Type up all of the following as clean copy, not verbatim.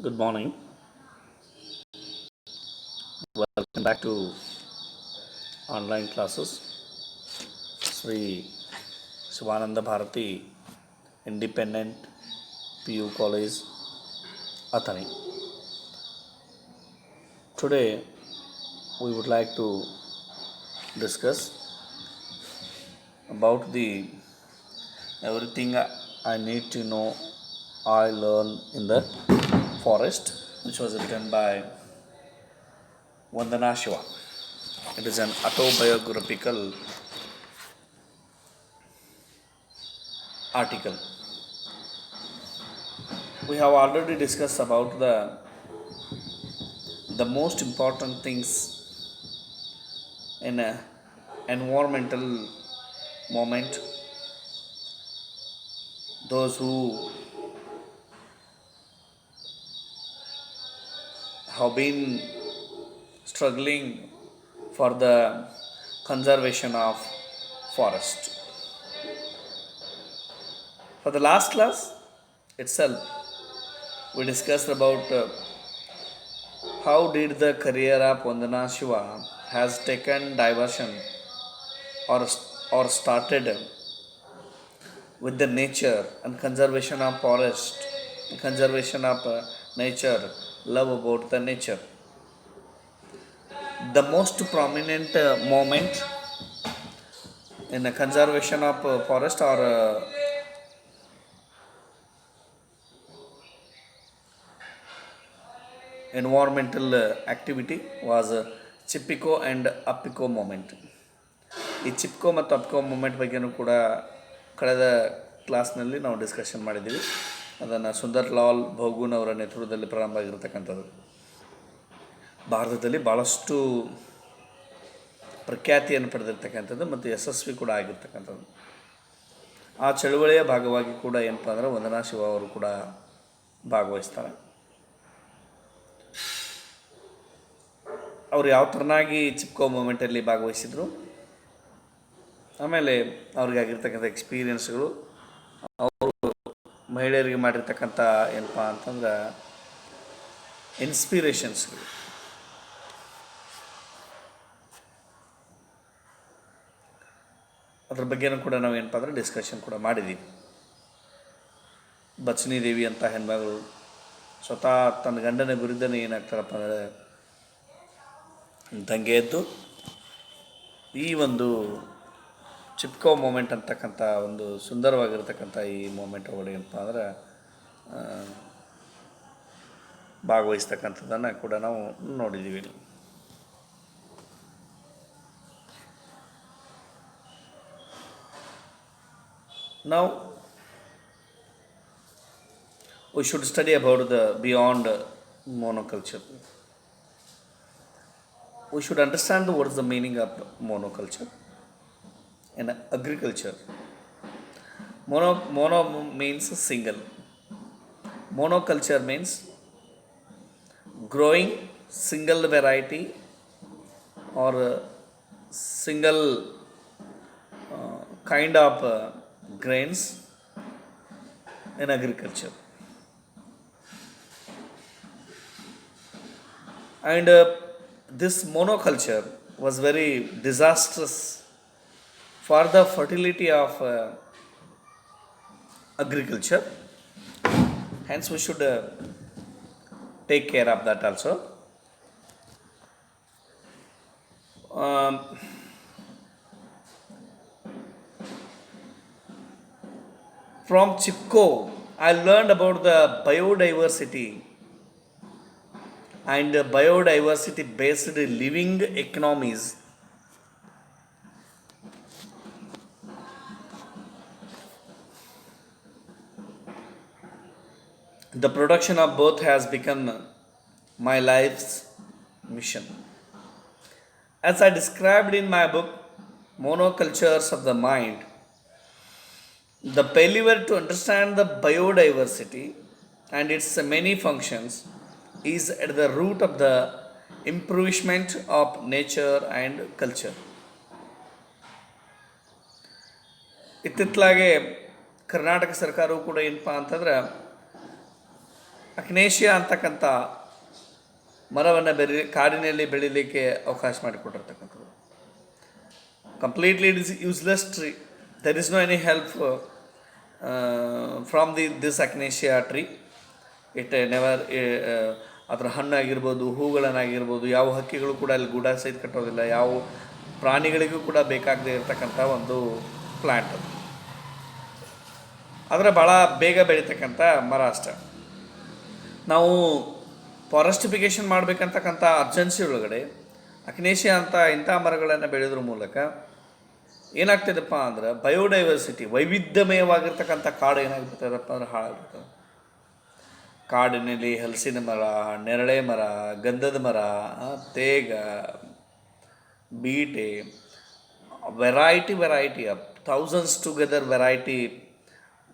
Good morning. Welcome back to online classes. Sri Shivananda Bharati Independent PU College, Athani. Today we would like to discuss about the everything I need to know I learned in the forest, which was written by Vandana Shiva. It is an autobiographical article. We have already discussed about the most important things in a environmental moment. Those who have been struggling for the conservation of forest. For the last class itself, we discussed about how did the career of Vandana Shiva has taken diversion or, or started with the nature and conservation of forest, conservation of nature, love about the nature. The most prominent moment in the conservation of forest or environmental activity was Chipko and Appiko movement. ಈ ಚಿಪ್ಕೋ ಮತ್ತು ಅಪ್ಪಿಕೋ moment ಬಗ್ಗೆಯೂ ಕೂಡ ಕಳೆದ ಕ್ಲಾಸ್ನಲ್ಲಿ ನಾವು discussion ಮಾಡಿದ್ದೀವಿ. ಅದನ್ನು ಸುಂದರ್ ಲಾಲ್ ಬಹುಗುನ್ ಅವರ ನೇತೃತ್ವದಲ್ಲಿ ಪ್ರಾರಂಭ ಆಗಿರತಕ್ಕಂಥದ್ದು. ಭಾರತದಲ್ಲಿ ಭಾಳಷ್ಟು ಪ್ರಖ್ಯಾತಿಯನ್ನು ಪಡೆದಿರ್ತಕ್ಕಂಥದ್ದು ಮತ್ತು ಯಶಸ್ವಿ ಕೂಡ ಆಗಿರ್ತಕ್ಕಂಥದ್ದು. ಆ ಚಳುವಳಿಯ ಭಾಗವಾಗಿ ಕೂಡ ಏನಪ್ಪ ಅಂದರೆ ವಂದನಾ ಶಿವ ಅವರು ಕೂಡ ಭಾಗವಹಿಸ್ತಾರೆ. ಅವರು ಯಾವ ಥರನಾಗಿ ಚಿಪ್ಕೋ ಮೂಮೆಂಟಲ್ಲಿ ಭಾಗವಹಿಸಿದರು, ಆಮೇಲೆ ಅವ್ರಿಗೆ ಆಗಿರ್ತಕ್ಕಂಥ ಎಕ್ಸ್ಪೀರಿಯನ್ಸ್ಗಳು, ಅವರು ಮಹಿಳೆಯರಿಗೆ ಮಾಡಿರ್ತಕ್ಕಂಥ ಏನಪ್ಪ ಅಂತಂದ್ರೆ ಇನ್ಸ್ಪಿರೇಷನ್ಸ್ಗಳು, ಅದ್ರ ಬಗ್ಗೆನೂ ಕೂಡ ನಾವು ಏನಪ್ಪ ಅಂದರೆ ಡಿಸ್ಕಷನ್ ಕೂಡ ಮಾಡಿದ್ದೀವಿ. ಬಚನಿ ದೇವಿ ಅಂತ ಹೆಣ್ಮಗಳು ಸ್ವತಃ ತನ್ನ ಗಂಡನ ವಿರುದ್ಧನೇ ಏನಾಗ್ತಾರಪ್ಪ ಅಂದರೆ ದಂಗೆ ಎದ್ದು ಈ ಒಂದು ಚಿಪ್ಕೋ ಮೂಮೆಂಟ್ ಅಂತಕ್ಕಂಥ ಒಂದು ಸುಂದರವಾಗಿರ್ತಕ್ಕಂಥ ಈ ಮೂಮೆಂಟ್ ಒಳಗಡೆ ಏನಪ್ಪ ಅಂದ್ರೆ ಭಾಗವಹಿಸ್ತಕ್ಕಂಥದ್ದನ್ನು ಕೂಡ ನಾವು ನೋಡಿದ್ದೀವಿ. ನಾವು we should study about the beyond monoculture. We should understand what is the meaning of monoculture in agriculture. Mono means single. Monoculture means growing single variety or single kind of grains in agriculture. And this monoculture was very disastrous for the fertility of agriculture. Hence we should take care of that also. From Chipko, I learned about the biodiversity and biodiversity based living economies. The production of both has become my life's mission. As I described in my book, Monocultures of the Mind, the failure to understand the biodiversity and its many functions is at the root of the improvement of nature and culture. ಇತ್ತಿತ್ತಲಾಗೆ Karnataka ಸರ್ಕಾರವು ಕೂಡ ಏನಪ್ಪ ಅಂತಂದ್ರೆ ಅಕ್ನೇಷಿಯಾ ಅಂತಕ್ಕಂಥ ಮರವನ್ನು ಕಾಡಿನಲ್ಲಿ ಬೆಳೀಲಿಕ್ಕೆ ಅವಕಾಶ ಮಾಡಿಕೊಟ್ಟಿರ್ತಕ್ಕಂಥದ್ದು. Completely it is useless tree. There is no any help from this acacia tree. It never ಅದರ ಹಣ್ಣಾಗಿರ್ಬೋದು, ಹೂಗಳನ್ನಾಗಿರ್ಬೋದು, ಯಾವ ಹಕ್ಕಿಗಳು ಕೂಡ ಅಲ್ಲಿ ಗೂಡ ಸಹಿತ ಕಟ್ಟೋದಿಲ್ಲ, ಯಾವ ಪ್ರಾಣಿಗಳಿಗೂ ಕೂಡ ಬೇಕಾಗದೇ ಇರತಕ್ಕಂಥ ಒಂದು ಪ್ಲ್ಯಾಂಟ್ ಅದು. ಆದರೆ ಭಾಳ ಬೇಗ ಬೆಳೀತಕ್ಕಂಥ ಮರ ಅಷ್ಟೆ. ನಾವು ಫಾರೆಸ್ಟಿಫಿಕೇಷನ್ ಮಾಡಬೇಕಂತಕ್ಕಂಥ ಅರ್ಜೆನ್ಸಿ ಒಳಗಡೆ ಅಕ್ನೇಷಿಯಾ ಅಂತ ಇಂಥ ಮರಗಳನ್ನು ಬೆಳೆಯೋದ್ರ ಮೂಲಕ ಏನಾಗ್ತಿದೆಪ್ಪ ಅಂದ್ರೆ ಬಯೋಡೈವರ್ಸಿಟಿ, ವೈವಿಧ್ಯಮಯವಾಗಿರ್ತಕ್ಕಂಥ ಕಾಡು ಏನಾಗ್ಬಿಡ್ತದಪ್ಪ ಅಂದ್ರೆ ಹಾಳಾಗ್ಬಿಡ್ತದೆ. ಕಾಡಿನಲ್ಲಿ ಹಲಸಿನ ಮರ, ನೆರಳೆ ಮರ, ಗಂಧದ ಮರ, ತೇಗ, ಬೀಟೆ, variety of thousands together variety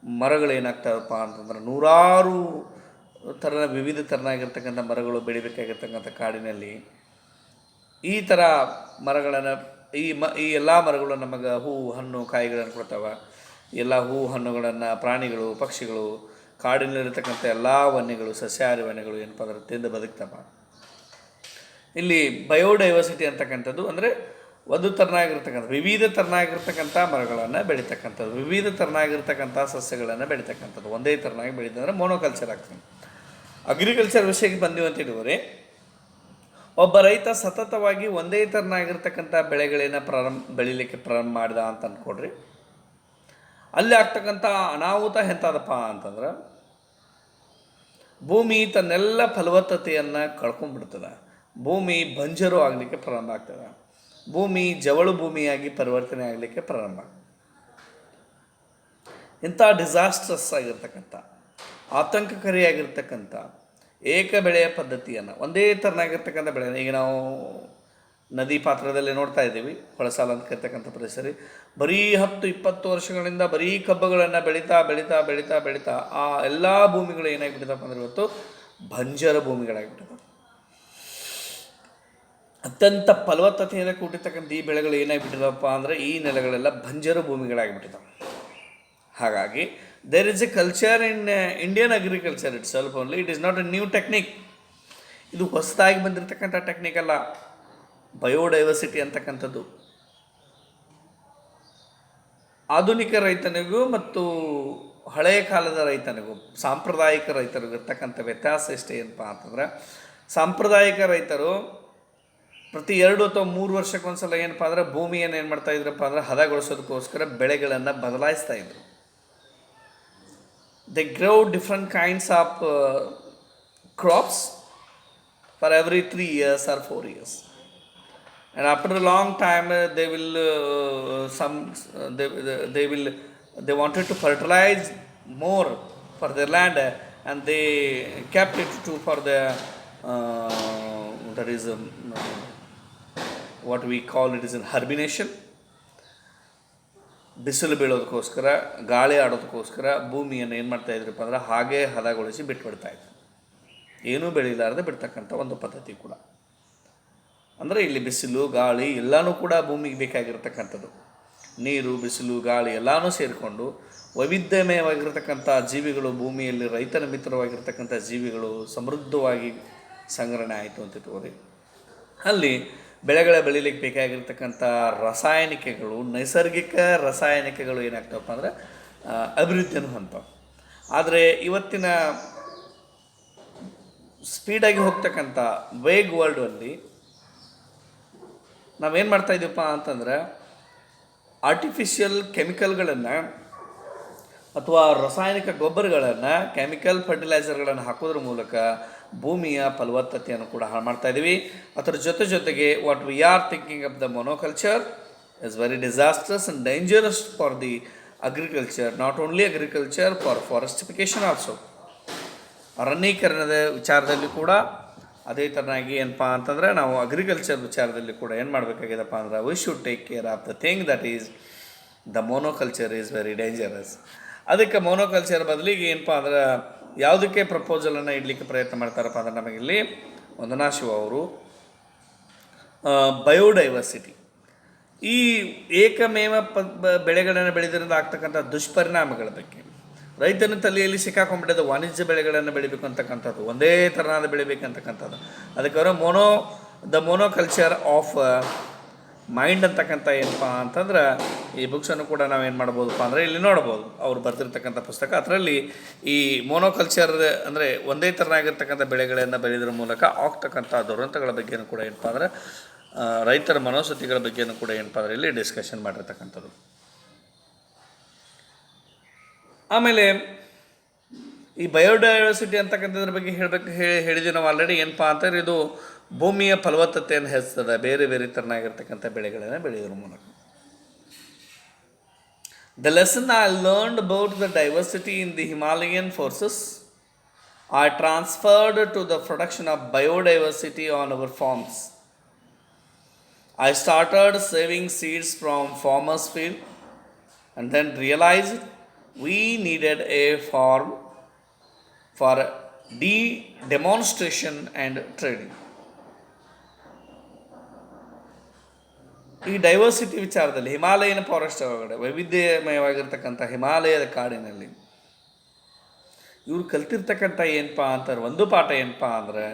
ಮರಗಳು ಏನಾಗ್ತಾವಪ್ಪ ಅಂತಂದ್ರೆ ನೂರಾರು ವಿವಿಧ ಥರನಾಗಿರ್ತಕ್ಕಂಥ ಮರಗಳು ಬೆಳಿಬೇಕಾಗಿರ್ತಕ್ಕಂಥ ಕಾಡಿನಲ್ಲಿ ಈ ಥರ ಮರಗಳನ್ನು ಈ ಎಲ್ಲ ಮರಗಳು ನಮಗೆ ಹೂವು, ಹಣ್ಣು, ಕಾಯಿಗಳನ್ನು ಕೊಡ್ತಾವೆ. ಎಲ್ಲ ಹೂವು, ಹಣ್ಣುಗಳನ್ನು ಪ್ರಾಣಿಗಳು, ಪಕ್ಷಿಗಳು, ಕಾಡಿನಲ್ಲಿರ್ತಕ್ಕಂಥ ಎಲ್ಲ ವನ್ಯಗಳು, ಸಸ್ಯಾಹಾರಿ ವನ್ಯಗಳು ಏನಪ್ಪ ಅಂದ್ರೆ ತಿಂದು ಬದುಕ್ತವೆ. ಇಲ್ಲಿ ಬಯೋಡೈವರ್ಸಿಟಿ ಅಂತಕ್ಕಂಥದ್ದು ಅಂದರೆ ಒಂದು ಥರನಾಗಿರ್ತಕ್ಕಂಥ ವಿವಿಧ ಥರನಾಗಿರ್ತಕ್ಕಂಥ ಮರಗಳನ್ನು ಬೆಳೀತಕ್ಕಂಥದ್ದು, ವಿವಿಧ ಥರನಾಗಿರ್ತಕ್ಕಂಥ ಸಸ್ಯಗಳನ್ನು ಬೆಳೀತಕ್ಕಂಥದ್ದು. ಒಂದೇ ಥರನಾಗಿ ಬೆಳೀತಂದ್ರೆ ಮೋನೋಕಲ್ಚರ್ ಆಗ್ತದೆ. ಅಗ್ರಿಕಲ್ಚರ್ ವಿಷಯಕ್ಕೆ ಬಂದೀವಿ ಅಂತ ಹೇಳಿದರೆ, ಒಬ್ಬ ರೈತ ಸತತವಾಗಿ ಒಂದೇ ಥರನಾಗಿರ್ತಕ್ಕಂಥ ಬೆಳೆಗಳನ್ನ ಬೆಳೀಲಿಕ್ಕೆ ಪ್ರಾರಂಭ ಮಾಡಿದ ಅಂತ ಅಂದ್ಕೊಡ್ರಿ. ಅಲ್ಲಿ ಆಗ್ತಕ್ಕಂಥ ಅನಾಹುತ ಎಂಥದಪ್ಪ ಅಂತಂದ್ರೆ ಭೂಮಿ ತನ್ನೆಲ್ಲ ಫಲವತ್ತತೆಯನ್ನು ಕಳ್ಕೊಂಡ್ಬಿಡ್ತದೆ. ಭೂಮಿ ಬಂಜರು ಆಗಲಿಕ್ಕೆ ಪ್ರಾರಂಭ ಆಗ್ತದೆ. ಭೂಮಿ ಜವಳು ಭೂಮಿಯಾಗಿ ಪರಿವರ್ತನೆ ಆಗಲಿಕ್ಕೆ ಪ್ರಾರಂಭ. ಇಂಥ ಡಿಸಾಸ್ಟ್ರಸ್ ಆಗಿರ್ತಕ್ಕಂಥ, ಆತಂಕಕಾರಿಯಾಗಿರ್ತಕ್ಕಂಥ ಏಕ ಬೆಳೆಯ ಪದ್ಧತಿಯನ್ನು, ಒಂದೇ ಥರನಾಗಿರ್ತಕ್ಕಂಥ ಬೆಳೆ, ಈಗ ನಾವು ನದಿ ಪಾತ್ರದಲ್ಲಿ ನೋಡ್ತಾ ಇದ್ದೀವಿ, ಹೊಳಸಾಲ ಅಂತ ಕರಿತಕ್ಕಂಥ ಪರಿಸರ, ಬರೀ 10-20 ವರ್ಷಗಳಿಂದ ಬರೀ ಕಬ್ಬುಗಳನ್ನು ಬೆಳೀತಾ ಆ ಎಲ್ಲ ಭೂಮಿಗಳು ಏನಾಗಿಬಿಟ್ಟಿದಪ್ಪ ಅಂದ್ರೆ ಇವತ್ತು ಬಂಜರ ಭೂಮಿಗಳಾಗಿಬಿಟ್ಟಿದೆ. ಅತ್ಯಂತ ಫಲವತ್ತತೆಯಿಂದ ಕೂಡಿರ್ತಕ್ಕಂಥ ಈ ಬೆಳೆಗಳು ಏನಾಗಿಬಿಟ್ಟಿದಪ್ಪ ಅಂದರೆ ಈ ನೆಲೆಗಳೆಲ್ಲ ಬಂಜರು ಭೂಮಿಗಳಾಗಿಬಿಟ್ಟಿದ್ದಾವೆ. ಹಾಗಾಗಿ there is a culture in Indian agriculture itself only. It is not a new technique. ಇದು ಹೊಸದಾಗಿ ಬಂದಿರತಕ್ಕಂಥ ಟೆಕ್ನಿಕ್ ಅಲ್ಲ. ಬಯೋಡೈವರ್ಸಿಟಿ ಅಂತಕ್ಕಂಥದ್ದು ಆಧುನಿಕ ರೈತನಿಗೂ ಮತ್ತು ಹಳೆಯ ಕಾಲದ ರೈತನಿಗೂ, ಸಾಂಪ್ರದಾಯಿಕ ರೈತರಿಗೂ ಇರ್ತಕ್ಕಂಥ ವ್ಯತ್ಯಾಸ ಇಷ್ಟೇ ಏನಪ್ಪ ಅಂತಂದ್ರೆ, ಸಾಂಪ್ರದಾಯಿಕ ರೈತರು ಪ್ರತಿ 2 ಅಥವಾ 3 ವರ್ಷಕ್ಕೊಂದ್ಸಲ ಏನಪ್ಪ ಅಂದ್ರೆ ಭೂಮಿಯನ್ನು ಏನು ಮಾಡ್ತಾ ಇದ್ರಪ್ಪ ಅಂದ್ರೆ ಹದಗೊಳಿಸೋದಕ್ಕೋಸ್ಕರ ಬೆಳೆಗಳನ್ನು ಬದಲಾಯಿಸ್ತಾ ಇದ್ರು. They grow different kinds of crops for every 3 years or 4 years, and after a long time they wanted to fertilize more for their land, and they kept it for the that is what we call it is an hibernation. ಬಿಸಿಲು ಬೀಳೋದಕ್ಕೋಸ್ಕರ, ಗಾಳಿ ಆಡೋದಕ್ಕೋಸ್ಕರ ಭೂಮಿಯನ್ನು ಏನು ಮಾಡ್ತಾ ಇದ್ರಪ್ಪ ಅಂದ್ರೆ ಹಾಗೆ ಹದಗೊಳಿಸಿ ಬಿಟ್ಬಿಡ್ತಾಯಿದ್ರು. ಏನೂ ಬೆಳೀಲಾರದೆ ಬಿಡ್ತಕ್ಕಂಥ ಒಂದು ಪದ್ಧತಿ ಕೂಡ. ಅಂದರೆ ಇಲ್ಲಿ ಬಿಸಿಲು, ಗಾಳಿ ಎಲ್ಲನೂ ಕೂಡ ಭೂಮಿಗೆ ಬೇಕಾಗಿರ್ತಕ್ಕಂಥದ್ದು. ನೀರು, ಬಿಸಿಲು, ಗಾಳಿ ಎಲ್ಲನೂ ಸೇರಿಕೊಂಡು ವೈವಿಧ್ಯಮಯವಾಗಿರ್ತಕ್ಕಂಥ ಜೀವಿಗಳು, ಭೂಮಿಯಲ್ಲಿ ರೈತನ ಮಿತ್ರವಾಗಿರ್ತಕ್ಕಂಥ ಜೀವಿಗಳು ಸಮೃದ್ಧವಾಗಿ ಸಂಗ್ರಹಣೆ ಆಯಿತು ಅಂತ ಇಟ್ಕೋರಿ. ಅಲ್ಲಿ ಬೆಳೆಗಳ ಬೆಳೀಲಿಕ್ಕೆ ಬೇಕಾಗಿರ್ತಕ್ಕಂಥ ರಾಸಾಯನಿಕಗಳು, ನೈಸರ್ಗಿಕ ರಾಸಾಯನಿಕಗಳು ಏನಾಗ್ತವಪ್ಪ ಅಂದ್ರೆ ಅಭಿವೃದ್ಧಿಯನ್ನು ಹೊಂದ್ತಾವೆ. ಆದರೆ ಇವತ್ತಿನ ಸ್ಪೀಡಾಗಿ ಹೋಗ್ತಕ್ಕಂಥ ವೇಗ್ ವರ್ಲ್ಡಲ್ಲಿ ನಾವೇನು ಮಾಡ್ತಾ ಇದ್ದೀವಪ್ಪ ಅಂತಂದ್ರೆ ಆರ್ಟಿಫಿಷಿಯಲ್ ಕೆಮಿಕಲ್ಗಳನ್ನು ಅಥವಾ ರಾಸಾಯನಿಕ ಗೊಬ್ಬರಗಳನ್ನು, ಕೆಮಿಕಲ್ ಫರ್ಟಿಲೈಸರ್ಗಳನ್ನು ಹಾಕೋದ್ರ ಮೂಲಕ ಭೂಮಿಯ ಫಲವತ್ತತೆಯನ್ನು ಕೂಡ ಹಾಳು ಮಾಡ್ತಾ ಇದ್ದೀವಿ. ಅದರ ಜೊತೆಗೆ what we are thinking of the monoculture is very disastrous and dangerous for the agriculture, not only agriculture, for forestification also. ಅರಣ್ಯೀಕರಣದ ವಿಚಾರದಲ್ಲಿ ಕೂಡ ಅದೇ ಥರನಾಗಿ ಏನಪ್ಪ ಅಂತಂದರೆ ನಾವು ಅಗ್ರಿಕಲ್ಚರ್ ವಿಚಾರದಲ್ಲಿ ಕೂಡ ಏನು ಮಾಡಬೇಕಾಗಿದೆಪ್ಪ ಅಂದ್ರೆ we should take care of the thing that is the monoculture is very dangerous. ಅದಕ್ಕೆ ಮೊನೋಕಲ್ಚರ್ ಬದಲಿಗೆ ಏನಪ್ಪ ಅಂದ್ರೆ ಯಾವುದಕ್ಕೆ ಪ್ರಪೋಸಲನ್ನು ಇಡಲಿಕ್ಕೆ ಪ್ರಯತ್ನ ಮಾಡ್ತಾರಪ್ಪ ಅಂದ್ರೆ ನಮಗಿಲ್ಲಿ ವಂದನಾ ಶಿವ ಅವರು ಬಯೋಡೈವರ್ಸಿಟಿ, ಈ ಏಕಮೇವ ಬೆಳೆಗಳನ್ನು ಬೆಳೆದ್ರಿಂದ ಆಗ್ತಕ್ಕಂಥ ದುಷ್ಪರಿಣಾಮಗಳ ಬಗ್ಗೆ, ರೈತನ ತಲೆಯಲ್ಲಿ ಸಿಕ್ಕಾಕೊಂಡ್ಬಿಟ್ಟಿದೆ ವಾಣಿಜ್ಯ ಬೆಳೆಗಳನ್ನು ಬೆಳಿಬೇಕು ಅಂತಕ್ಕಂಥದ್ದು, ಒಂದೇ ಥರನಾದ ಬೆಳಿಬೇಕಂತಕ್ಕಂಥದ್ದು. ಅದಕ್ಕೆ ಮೋನೋಕಲ್ಚರ್ ಆಫ್ ಮೈಂಡ್ ಅಂತಕ್ಕಂಥ ಏನಪ್ಪ ಅಂತಂದ್ರೆ ಈ ಬುಕ್ಸನ್ನು ಕೂಡ ನಾವೇನು ಮಾಡ್ಬೋದಪ್ಪ ಅಂದರೆ ಇಲ್ಲಿ ನೋಡ್ಬೋದು. ಅವ್ರು ಬರ್ತಿರ್ತಕ್ಕಂಥ ಪುಸ್ತಕ, ಅದರಲ್ಲಿ ಈ ಮೋನೋಕಲ್ಚರ್ ಅಂದರೆ ಒಂದೇ ಥರನಾಗಿರ್ತಕ್ಕಂಥ ಬೆಳೆಗಳನ್ನು ಬೆಳೆಯೋದ್ರ ಮೂಲಕ ಆಗ್ತಕ್ಕಂಥ ದುರಂತಗಳ ಬಗ್ಗೆಯೂ ಕೂಡ ಏನಪ್ಪ ಅಂದರೆ ರೈತರ ಮನೋಸ್ಥಿತಿಗಳ ಬಗ್ಗೆಯೂ ಕೂಡ ಏನಪ್ಪ ಅಂದರೆ ಇಲ್ಲಿ ಡಿಸ್ಕಷನ್ ಮಾಡಿರ್ತಕ್ಕಂಥದ್ದು. ಆಮೇಲೆ ಈ ಬಯೋಡೈವರ್ಸಿಟಿ ಅಂತಕ್ಕಂಥದ್ರ ಬಗ್ಗೆ ಹೇಳಿದ್ವಿ ನಾವು ಆಲ್ರೆಡಿ. ಏನಪ್ಪ ಅಂತಂದ್ರೆ ಇದು ಭೂಮಿಯ ಫಲವತ್ತತೆಯನ್ನು ಹೆಚ್ಚಿಸ್ತದೆ ಬೇರೆ ಬೇರೆ ಥರನಾಗಿರ್ತಕ್ಕಂಥ ಬೆಳೆಗಳನ್ನು ಬೆಳೆಯೋದ್ರ ಮೂಲಕ. The lesson I learned about the diversity in the Himalayan forests are transferred to the production of biodiversity on our farms. I started saving seeds from farmers' field and then realized we needed a farm for demonstration and trading. ಈ diversity ವಿಚಾರದಲ್ಲಿ Himalayan forest ಒಳಗಡೆ ವೈವಿಧ್ಯಮಯವಾಗಿರ್ತಕ್ಕಂಥ ಹಿಮಾಲಯದ ಕಾಡಿನಲ್ಲಿ ಇವರು ಕಲ್ತಿರ್ತಕ್ಕಂಥ ಏನಪ್ಪ ಅಂತಾರೆ, ಒಂದು ಪಾಠ ಏನಪ್ಪ ಅಂದರೆ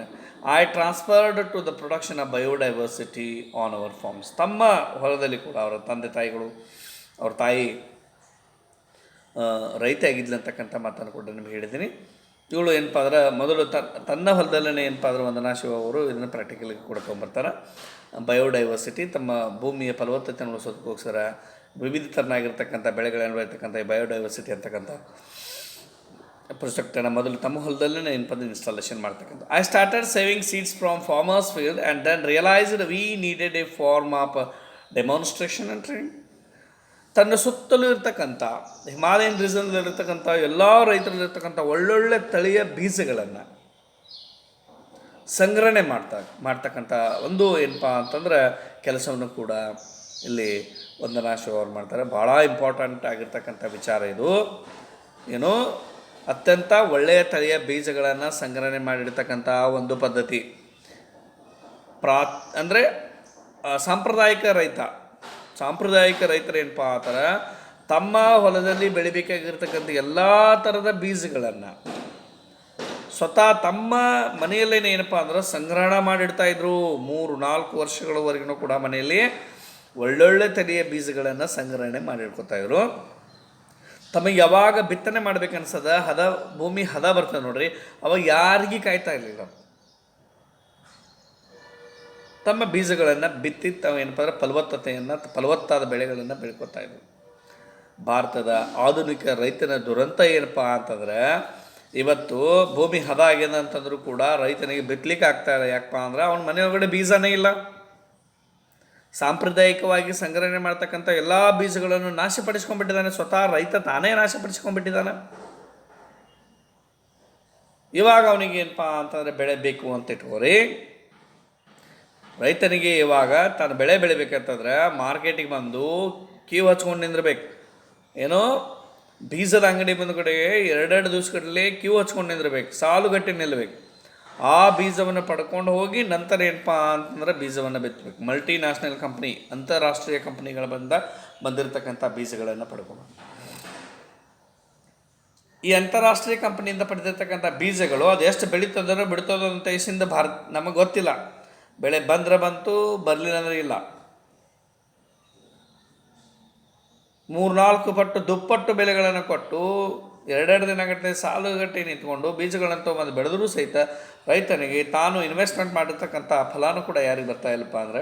I transferred to the production of biodiversity on our farms. ತಮ್ಮ ಹೊಲದಲ್ಲಿ ಕೂಡ ಅವರ ತಂದೆ ತಾಯಿಗಳು, ಅವ್ರ ತಾಯಿ ರೈತ ಆಗಿದ್ಲು ಅಂತಕ್ಕಂಥ ಮಾತನ್ನು ಕೂಡ ನಿಮಗೆ ಹೇಳಿದ್ದೀನಿ. ಇವಳು ಏನಪ್ಪ ಅಂದ್ರೆ ಮೊದಲು ತನ್ನ ಹೊಲದಲ್ಲೇ ಏನಪ್ಪ ಅಂದ್ರೆ ವಂದನಾ ಶಿವ ಅವರು ಇದನ್ನು ಪ್ರಾಕ್ಟಿಕಲಿಗೆ ಕೂಡ ತೊಗೊಂಬರ್ತಾರೆ. ಬಯೋಡೈವರ್ಸಿಟಿ, ತಮ್ಮ ಭೂಮಿಯ ಫಲವತ್ತತೆಯನ್ನು ಉಳಿಸೋದಕ್ಕೋಸ್ಕರ ವಿವಿಧ ಥರನಾಗಿರ್ತಕ್ಕಂಥ ಬೆಳೆಗಳನ್ನು ಬೆಳೀತಕ್ಕಂಥ ಈ ಬಯೋಡೈವರ್ಸಿಟಿ ಅಂತಕ್ಕಂಥ ಪ್ರಾಜೆಕ್ಟನ್ನು ಮೊದಲು ತಮ್ಮ ಹೊಲದಲ್ಲೇ ಏನಪ್ಪ ಇನ್ಸ್ಟಾಲೇಷನ್ ಮಾಡ್ತಕ್ಕಂಥ. I started saving seeds from farmers field and then realised we needed a farm of demonstration and training. ತನ್ನ ಸುತ್ತಲೂ ಇರ್ತಕ್ಕಂಥ ಹಿಮಾಲಯನ್ ರೀಸನ್ದಲ್ಲಿರ್ತಕ್ಕಂಥ ಎಲ್ಲ ರೈತರಲ್ಲಿರ್ತಕ್ಕಂಥ ಒಳ್ಳೊಳ್ಳೆ ತಳಿಯ ಬೀಜಗಳನ್ನು ಸಂಗ್ರಹಣೆ ಮಾಡ್ತಕ್ಕಂಥ ಒಂದು ಏನಪ್ಪ ಅಂತಂದ್ರೆ ಕೆಲಸವನ್ನು ಕೂಡ ಇಲ್ಲಿ ವಂದನಾ ಶಿವ ಅವ್ರು ಮಾಡ್ತಾರೆ. ಭಾಳ ಇಂಪಾರ್ಟೆಂಟ್ ಆಗಿರ್ತಕ್ಕಂಥ ವಿಚಾರ ಇದು. ಏನು, ಅತ್ಯಂತ ಒಳ್ಳೆಯ ತಳಿಯ ಬೀಜಗಳನ್ನು ಸಂಗ್ರಹಣೆ ಮಾಡಿರ್ತಕ್ಕಂಥ ಒಂದು ಪದ್ಧತಿ. ಅಂದರೆ ಸಾಂಪ್ರದಾಯಿಕ ರೈತರು ಏನಪ್ಪ ಅಂತಾರೆ, ತಮ್ಮ ಹೊಲದಲ್ಲಿ ಬೆಳಿಬೇಕಾಗಿರ್ತಕ್ಕಂಥ ಎಲ್ಲ ಥರದ ಬೀಜಗಳನ್ನು ಸ್ವತಃ ತಮ್ಮ ಮನೆಯಲ್ಲೇನೆ ಏನಪ್ಪ ಅಂದ್ರೆ ಸಂಗ್ರಹಣ ಮಾಡಿಡ್ತಾಯಿದ್ರು. 3-4 ವರ್ಷಗಳವರೆಗೂ ಕೂಡ ಮನೆಯಲ್ಲಿ ಒಳ್ಳೊಳ್ಳೆ ತಳಿಯ ಬೀಜಗಳನ್ನು ಸಂಗ್ರಹಣೆ ಮಾಡಿಡ್ಕೊತಾಯಿದ್ರು. ತಮಗೆ ಯಾವಾಗ ಬಿತ್ತನೆ ಮಾಡ್ಬೇಕನ್ಸದ ಭೂಮಿ ಹದ ಬರ್ತದೆ ನೋಡ್ರಿ, ಅವಾಗ ಯಾರಿಗೂ ಕಾಯ್ತಾ ಇರಲಿಲ್ಲ. ತಮ್ಮ ಬೀಜಗಳನ್ನು ಬಿತ್ತಿ ತಾವು ಏನಪ್ಪ ಅಂದ್ರೆ ಫಲವತ್ತಾದ ಬೆಳೆಗಳನ್ನು ಬೆಳ್ಕೊತಾ ಇದ್ರು. ಭಾರತದ ಆಧುನಿಕ ರೈತನ ದುರಂತ ಏನಪ್ಪ ಅಂತಂದ್ರೆ, ಇವತ್ತು ಭೂಮಿ ಹದ ಆಗ್ಯದ ಅಂತಂದ್ರೂ ಕೂಡ ರೈತನಿಗೆ ಬಿತ್ತಲಿಕ್ಕೆ ಆಗ್ತಾ ಇಲ್ಲ. ಯಾಕಪ್ಪ ಅಂದ್ರೆ ಅವನ ಮನೆಯೊಳಗಡೆ ಬೀಜನೇ ಇಲ್ಲ. ಸಾಂಪ್ರದಾಯಿಕವಾಗಿ ಸಂಗ್ರಹಣೆ ಮಾಡ್ತಕ್ಕಂಥ ಎಲ್ಲ ಬೀಜಗಳನ್ನು ನಾಶಪಡಿಸ್ಕೊಂಡ್ಬಿಟ್ಟಿದ್ದಾನೆ. ಸ್ವತಃ ರೈತ ತಾನೇ ನಾಶಪಡಿಸ್ಕೊಂಡ್ಬಿಟ್ಟಿದ್ದಾನೆ. ಇವಾಗ ಅವನಿಗೆ ಏನಪ್ಪ ಅಂತಂದರೆ ಬೆಳೆ ಬೇಕು ಅಂತ ಇಟ್ಕೋರಿ. ರೈತನಿಗೆ ಇವಾಗ ತಾನು ಬೆಳೆ ಬೆಳಿಬೇಕಂತಂದ್ರೆ ಮಾರ್ಕೆಟಿಗೆ ಬಂದು ಕ್ಯೂ ಹಚ್ಕೊಂಡು ನಿಂದಿರ್ಬೇಕು. ಏನೋ ಬೀಜದ ಅಂಗಡಿ ಮುಂದುಗಡೆಗೆ 2 ದಿವಸಗಟ್ಟಲೆ ಕ್ಯೂ ಹಚ್ಕೊಂಡು ನಿಂದಿರ್ಬೇಕು, ಸಾಲುಗಟ್ಟಿ ನಿಲ್ಲಬೇಕು. ಆ ಬೀಜವನ್ನು ಪಡ್ಕೊಂಡು ಹೋಗಿ ನಂತರ ಏನಪ್ಪ ಅಂತಂದ್ರೆ ಬೀಜವನ್ನು ಬಿತ್ತಬೇಕು. ಮಲ್ಟಿ ನ್ಯಾಷನಲ್ ಕಂಪ್ನಿ, ಅಂತಾರಾಷ್ಟ್ರೀಯ ಕಂಪ್ನಿಗಳ ಬಂದಿರತಕ್ಕಂಥ ಬೀಜಗಳನ್ನು ಪಡ್ಕೊಂಡು, ಈ ಅಂತಾರಾಷ್ಟ್ರೀಯ ಕಂಪ್ನಿಯಿಂದ ಪಡೆದಿರ್ತಕ್ಕಂಥ ಬೀಜಗಳು ಅದು ಎಷ್ಟು ಬೆಳೀತದೋ ಬಿಡ್ತದೋ ಅಂತ ಇಸಿಂದ ನಮಗೆ ಗೊತ್ತಿಲ್ಲ. ಬೆಳೆ ಬಂದರೆ ಬಂತು, ಬರಲಿಲ್ಲ ಅಂದರೆ ಇಲ್ಲ. 3-4 ಪಟ್ಟು ದುಪ್ಪಟ್ಟು ಬೆಲೆಗಳನ್ನು ಕೊಟ್ಟು 2 ದಿನಗಟ್ಟಲೆ ಸಾಲುಗಟ್ಟೆ ನಿಂತ್ಕೊಂಡು ಬೀಜಗಳನ್ನು ತೊಗೊಂಡು ಬೆಳೆದರೂ ಸಹಿತ ರೈತನಿಗೆ ತಾನು ಇನ್ವೆಸ್ಟ್ಮೆಂಟ್ ಮಾಡಿರ್ತಕ್ಕಂಥ ಫಲಾನು ಕೂಡ ಯಾರಿಗೆ ಬರ್ತಾ ಇಲ್ಲಪ್ಪ ಅಂದರೆ